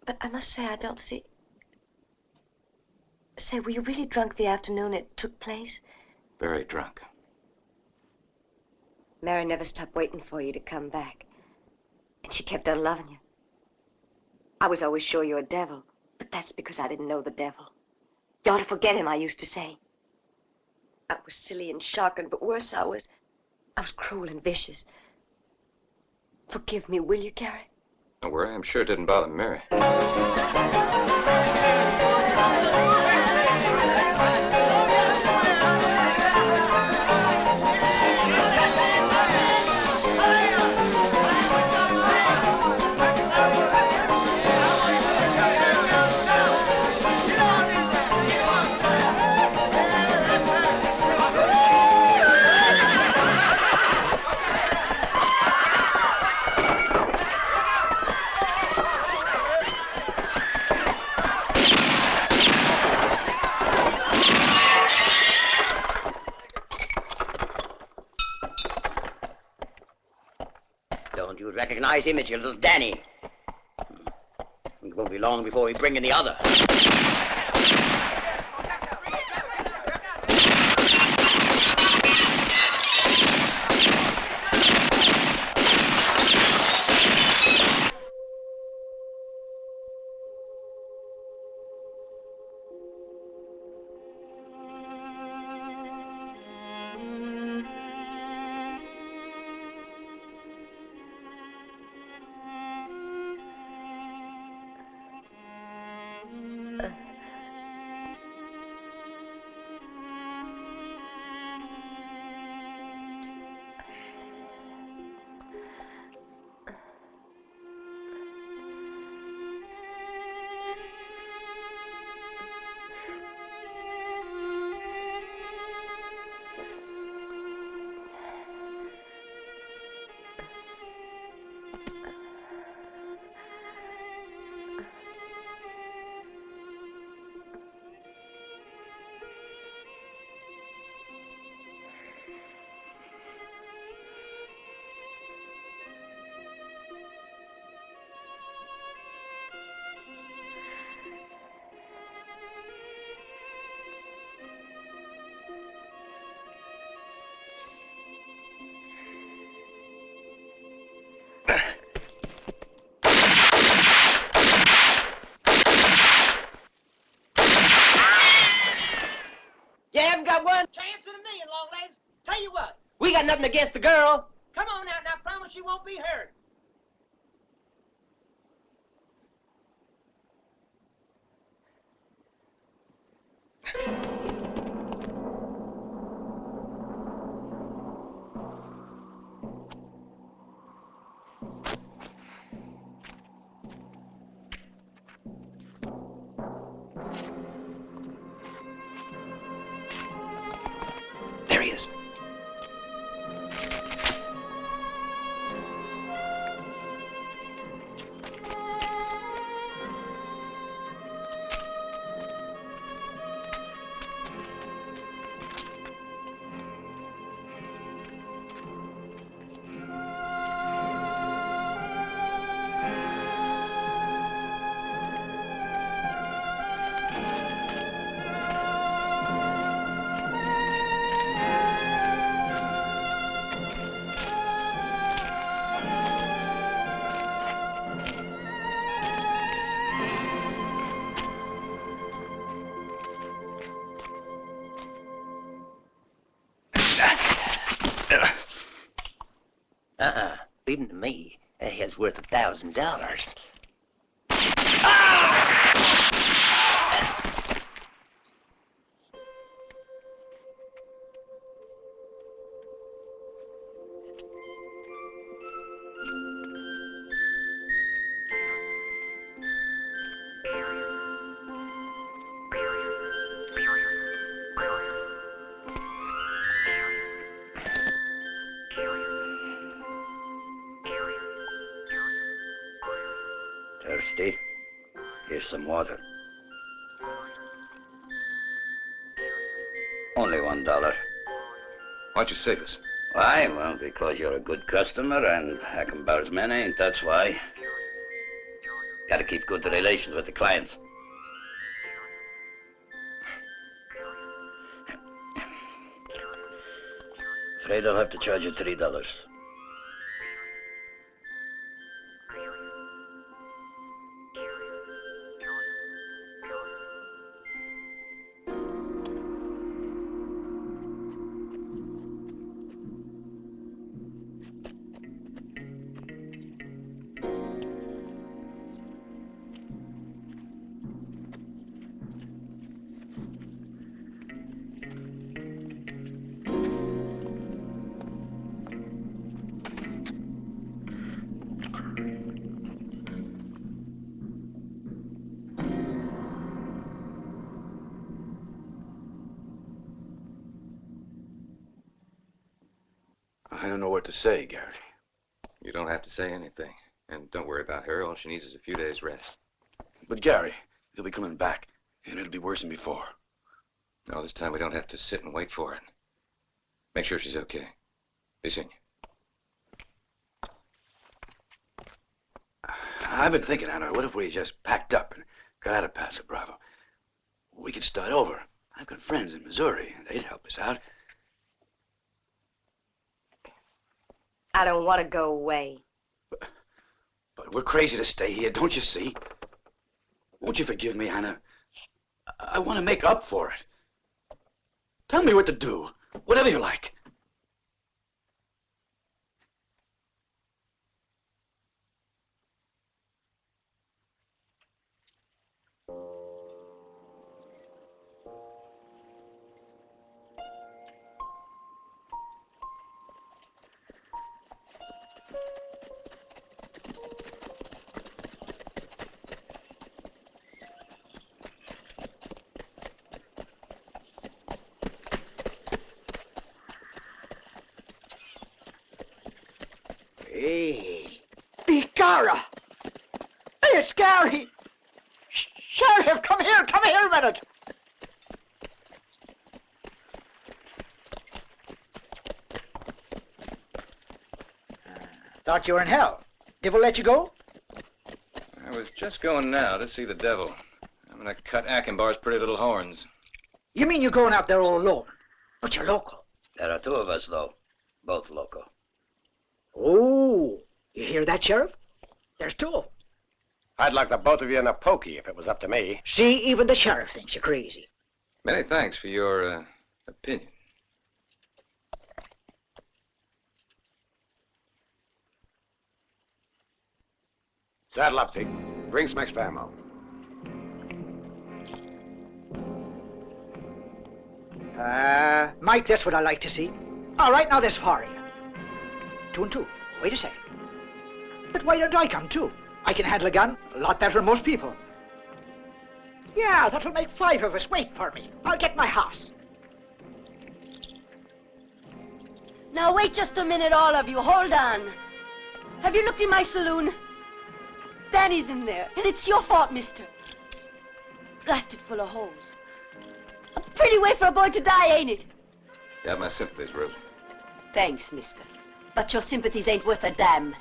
But I must say, I don't see... Say, were you really drunk the afternoon it took place? Very drunk. Mary never stopped waiting for you to come back. And she kept on loving you. I was always sure you were a devil, but that's because I didn't know the devil. You ought to forget him, I used to say. I was silly and shocking, but worse, I was cruel and vicious. Forgive me, will you, Gary? Don't worry, I'm sure it didn't bother Mary. would recognize him as your little Danny. It won't be long before we bring in the other. We got nothing against the girl. Come on now, I promise you won't be hurt. There he is. Leave him to me. That head's worth $1,000. Thirsty? Here's some water. Only $1. Why'd you save us? Why? Well, because you're a good customer and Hackenbauer's men ain't, that's why. Gotta keep good relations with the clients. Afraid I'll have to charge you $3. I don't know what to say, Gary. You don't have to say anything. And don't worry about her. All she needs is a few days' rest. But Gary, he'll be coming back, and it'll be worse than before. No, this time we don't have to sit and wait for it. Make sure she's okay. Be seeing you. I've been thinking, Anna, what if we just packed up and got out of Paso Bravo? We could start over. I've got friends in Missouri. They'd help us out. I don't want to go away. But we're crazy to stay here, don't you see? Won't you forgive me, Anna? I want to make up for it. Tell me what to do. Whatever you like. Hey, Begorra! Hey, it's Gary! Sheriff, come here a minute! Thought you were in hell. Devil let you go? I was just going now to see the devil. I'm gonna cut Achenbar's pretty little horns. You mean you're going out there all alone? But you're local. There are two of us, though. Both local. Oh, you hear that, Sheriff? There's two. I'd lock the both of you in a pokey if it was up to me. See, even the sheriff thinks you're crazy. Many thanks for your opinion. Saddle up, Zeke. Bring some extra ammo. Mike, that's what I like to see. All right, now this for you. 2 and 2. Wait a second. But why don't I come too? I can handle a gun a lot better than most people. Yeah, that'll make 5 of us. Wait for me. I'll get my horse. Now wait just a minute, all of you. Hold on. Have you looked in my saloon? Danny's in there, and it's your fault, mister. Blasted full of holes. A pretty way for a boy to die, ain't it? You have my sympathies, Ruth. Thanks, mister. But your sympathies ain't worth a damn.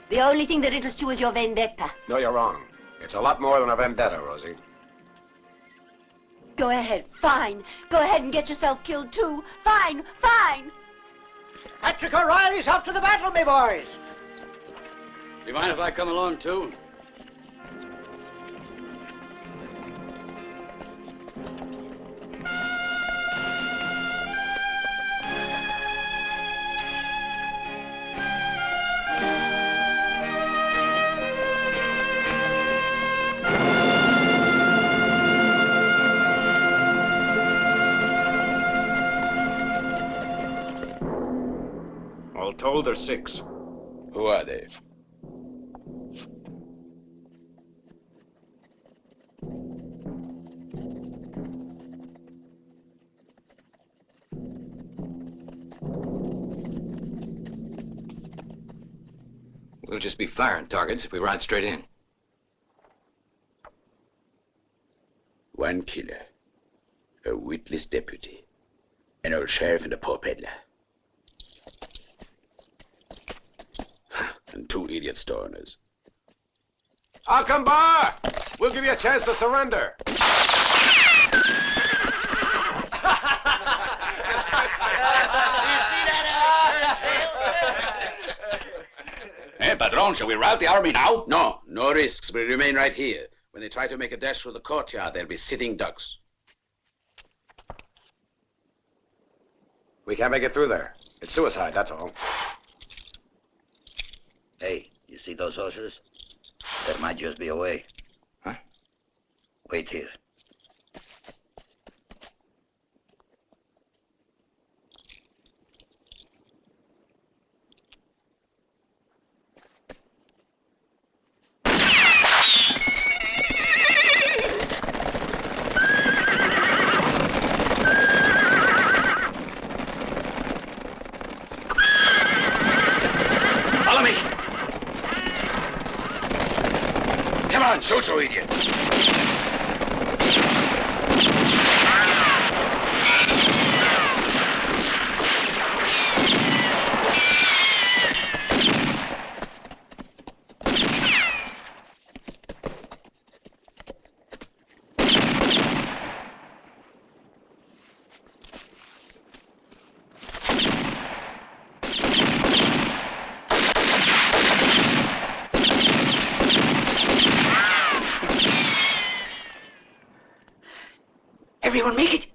The only thing that interests you is your vendetta. No, you're wrong. It's a lot more than a vendetta, Rosie. Go ahead, fine. Go ahead and get yourself killed too. Fine, fine. Patrick O'Reilly's off to the battle, me boys. Do you mind if I come along too? All told, there's 6. Who are they? We'll just be firing targets if we ride straight in. 1 killer, a witless deputy, an old sheriff and a poor peddler. And 2 idiot store owners. Akhenbar! We'll give you a chance to surrender. Hey, Padron, shall we rout the army now? No, no risks. We remain right here. When they try to make a dash through the courtyard, they'll be sitting ducks. We can't make it through there. It's suicide, that's all. Hey, you see those horses? That might just be a way. Huh? Wait here. Shoot, you idiot! everyone make it?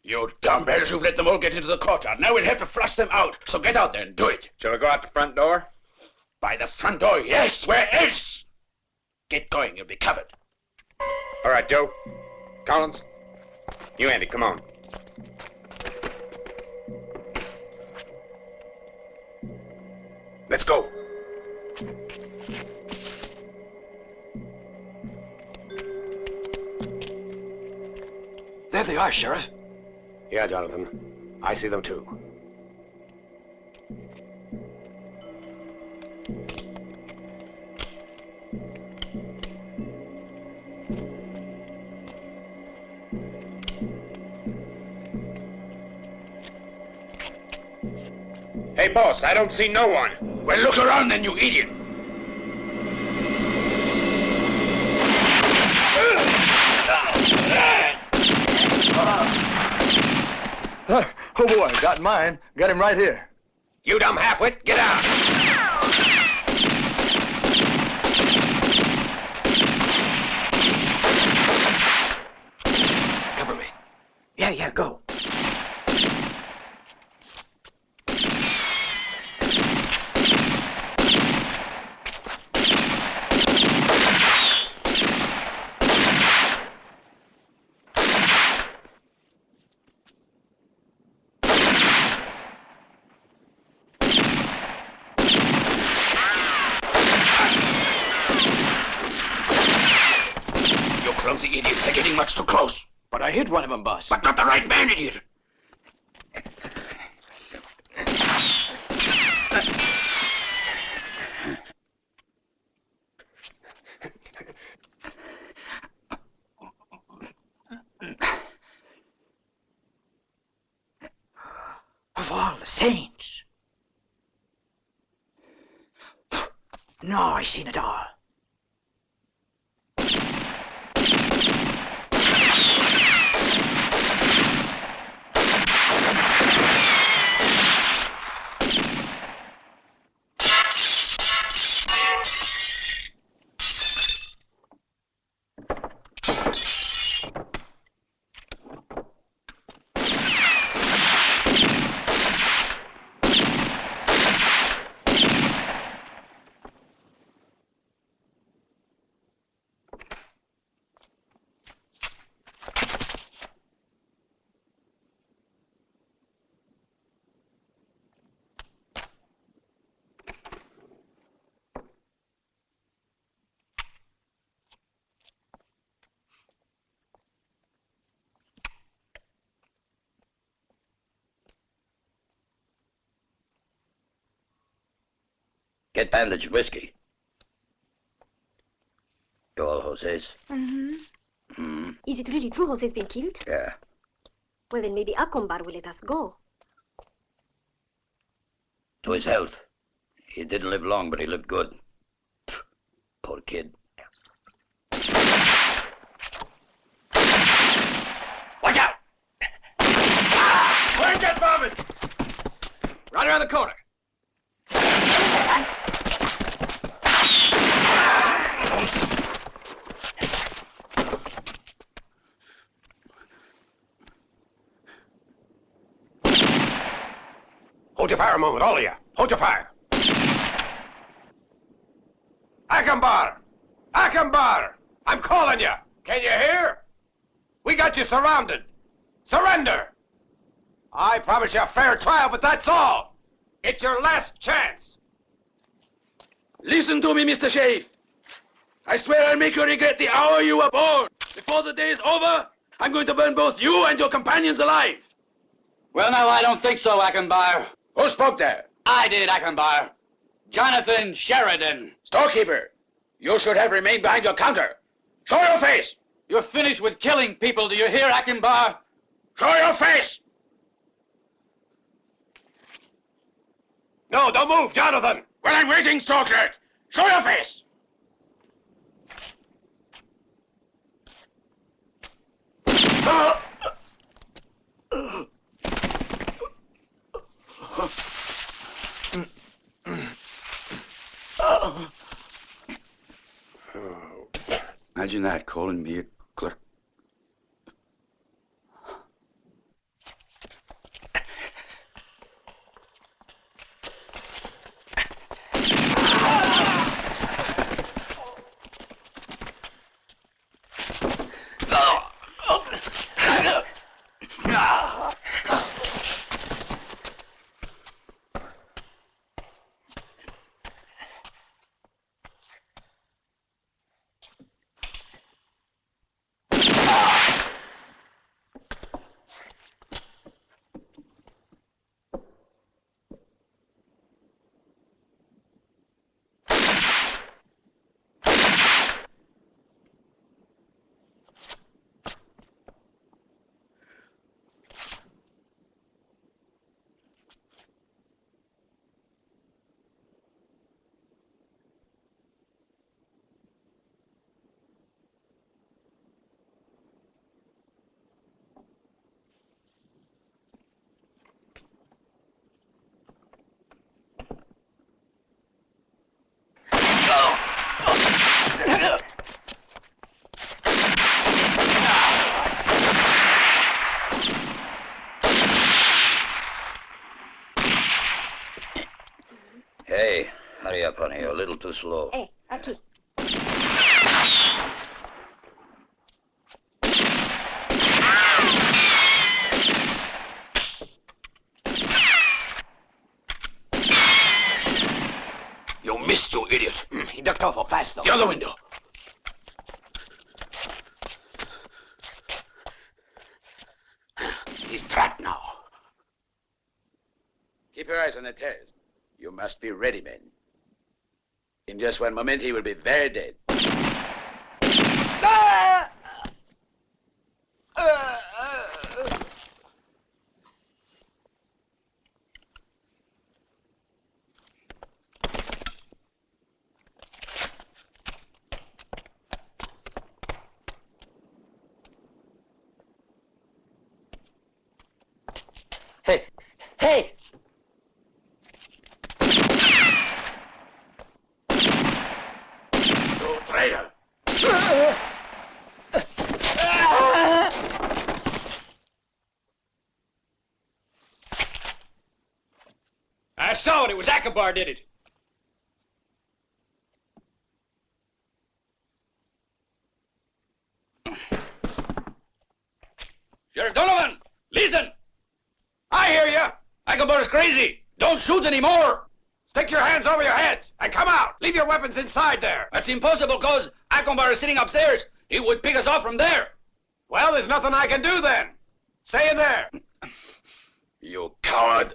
You dumbbells, you've let them all get into the courtyard. Now we'll have to flush them out. So get out there and do it. Shall we go out the front door? By the front door, yes. Where else? Get going, you'll be covered. All right, Joe. Collins. You, Andy, come on. Let's go. There they are, Sheriff. Yeah, Jonathan. I see them too. Hey, boss, I don't see no one. Well, look around then, you idiot. Oh boy, got mine. Got him right here. You dumb halfwit, get out! Cover me. Yeah, go. Clumsy idiots, they're getting much too close. But I hit one of them, boss. But not the right man, idiot. Of all the saints. No, I seen it all. Get bandaged whiskey. You all Jose's? Is it really true Jose's been killed? Yeah. Well, then maybe Akembar will let us go. To his health. He didn't live long, but he lived good. Poor kid. Watch out! Where's that bombing? Right around the corner. Hold your fire a moment, all of you. Hold your fire. Akembar! Akembar! I'm calling you. Can you hear? We got you surrounded. Surrender! I promise you a fair trial, but that's all. It's your last chance. Listen to me, Mr. Sheriff. I swear I'll make you regret the hour you were born. Before the day is over, I'm going to burn both you and your companions alive. Well, no, I don't think so, Akembar. Who spoke there? I did, Akembar. Jonathan Sheridan. Storekeeper, you should have remained behind your counter. Show your face! You're finished with killing people, do you hear, Akembar? Show your face! No, don't move, Jonathan. Well, I'm waiting, store clerk. Show your face. Imagine that, calling me a clerk. Hey, hurry up, honey. You're a little too slow. Hey, aquí. You missed, you idiot. He ducked awful fast, though. The other window. He's trapped now. Keep your eyes on the terrace. You must be ready, men. In just one moment, he will be very dead. Hey! Hey! You traitor! I saw it. It was Akbar did it. Sheriff Donovan, listen! I hear you! Akbar is crazy! Don't shoot anymore! Stick your hands over your heads and come out! Leave your weapons inside there! That's impossible, cause Akbar is sitting upstairs. He would pick us off from there. Well, there's nothing I can do then. Stay in there. You coward!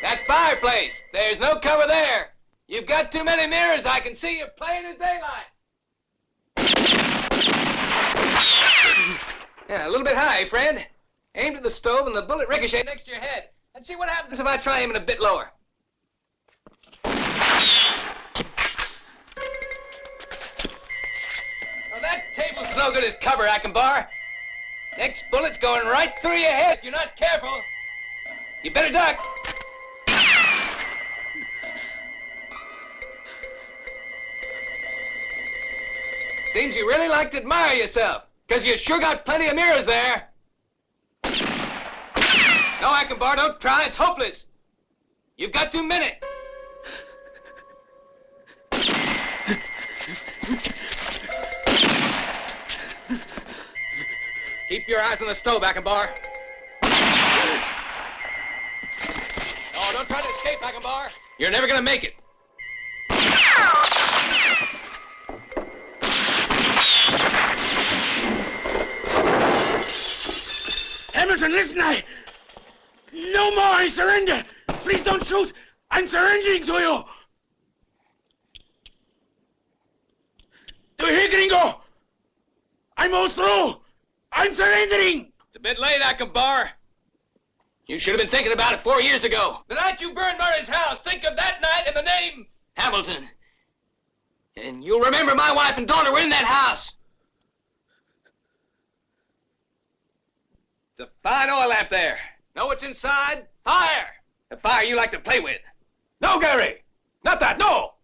That fireplace. There's no cover there. You've got too many mirrors. I can see you plain as daylight. Yeah, a little bit high, friend. Aimed at the stove and the bullet ricocheted next to your head. Let's see what happens if I try aiming a bit lower. Oh, that table's no good as cover, Akbar. Next bullet's going right through your head if you're not careful. You better duck. Seems you really like to admire yourself, because you sure got plenty of mirrors there. No, Akbar, don't try. It's hopeless. You've got too many. Keep your eyes on the stove, Akbar. No, don't try to escape, Akbar. You're never gonna make it. Hamilton, listen, no more, I surrender! Please don't shoot! I'm surrendering to you! Do you hear, Gringo? I'm all through! I'm surrendering! It's a bit late, Akbar. You should have been thinking about it 4 years ago. The night you burned Murray's house, think of that night and the name Hamilton. And you'll remember my wife and daughter were in that house. It's a fine oil lamp there. Know what's inside? Fire! The fire you like to play with. No, Gary! Not that, no!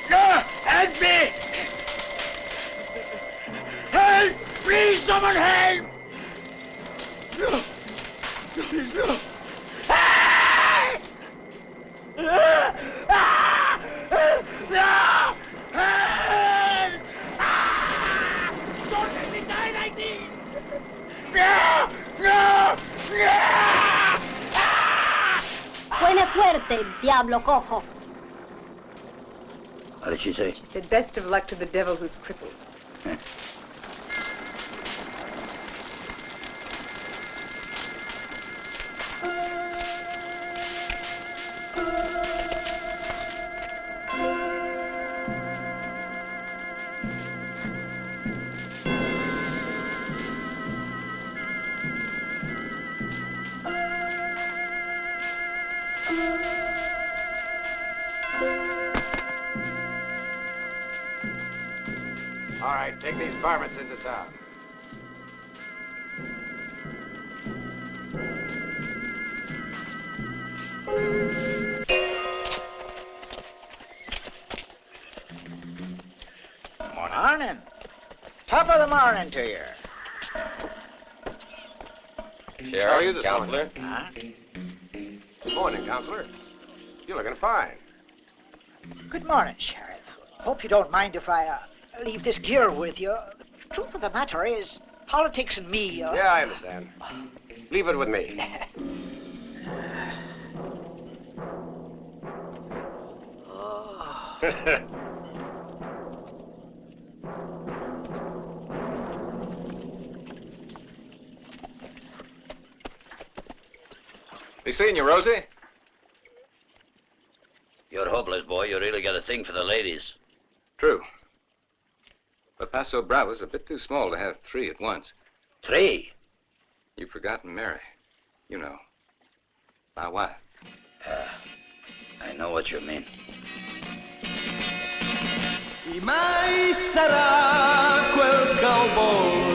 No! Help me! Help! Please, someone help! No! No, please, no! Help! No! Help! Don't let me die like this! No! No! No! Buena suerte, diablo cojo. What did she say? She said, best of luck to the devil who's crippled. All right, take these varmints into town. Morning. Top of the morning to you. Sheriff, how are you this Counselor? morning? Huh? Good morning, Counselor. You're looking fine. Good morning, Sheriff. Hope you don't mind if I leave this gear with you. The truth of the matter is, politics and me... Yeah, I understand. Leave it with me. Be seeing you, Rosie? You're hopeless, boy. You really got a thing for the ladies. True. But Paso Bravo's a bit too small to have 3 at once. 3? You've forgotten Mary. You know. My wife. I know what you mean. Chi mai sarà quel cowboy?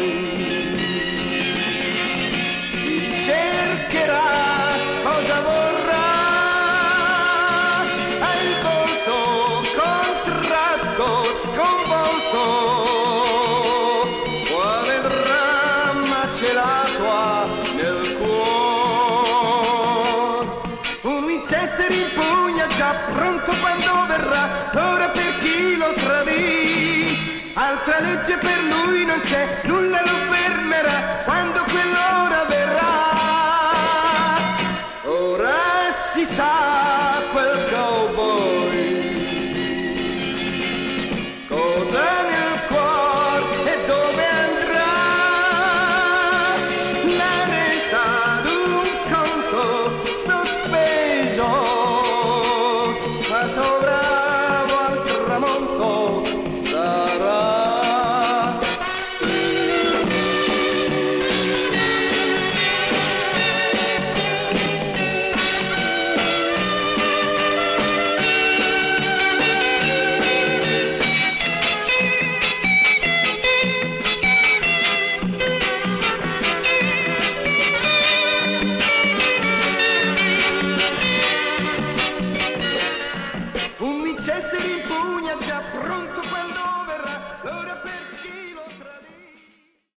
Chi cercherà cosa vorrà? Ha il volto contratto, sconvolto. Quale dramma celato ha nel cuore? Un Winchester in pugna già pronto quando verrà. Ora per chi lo tradì, altra legge per lui non c'è, nulla lo fermerà. Quando quella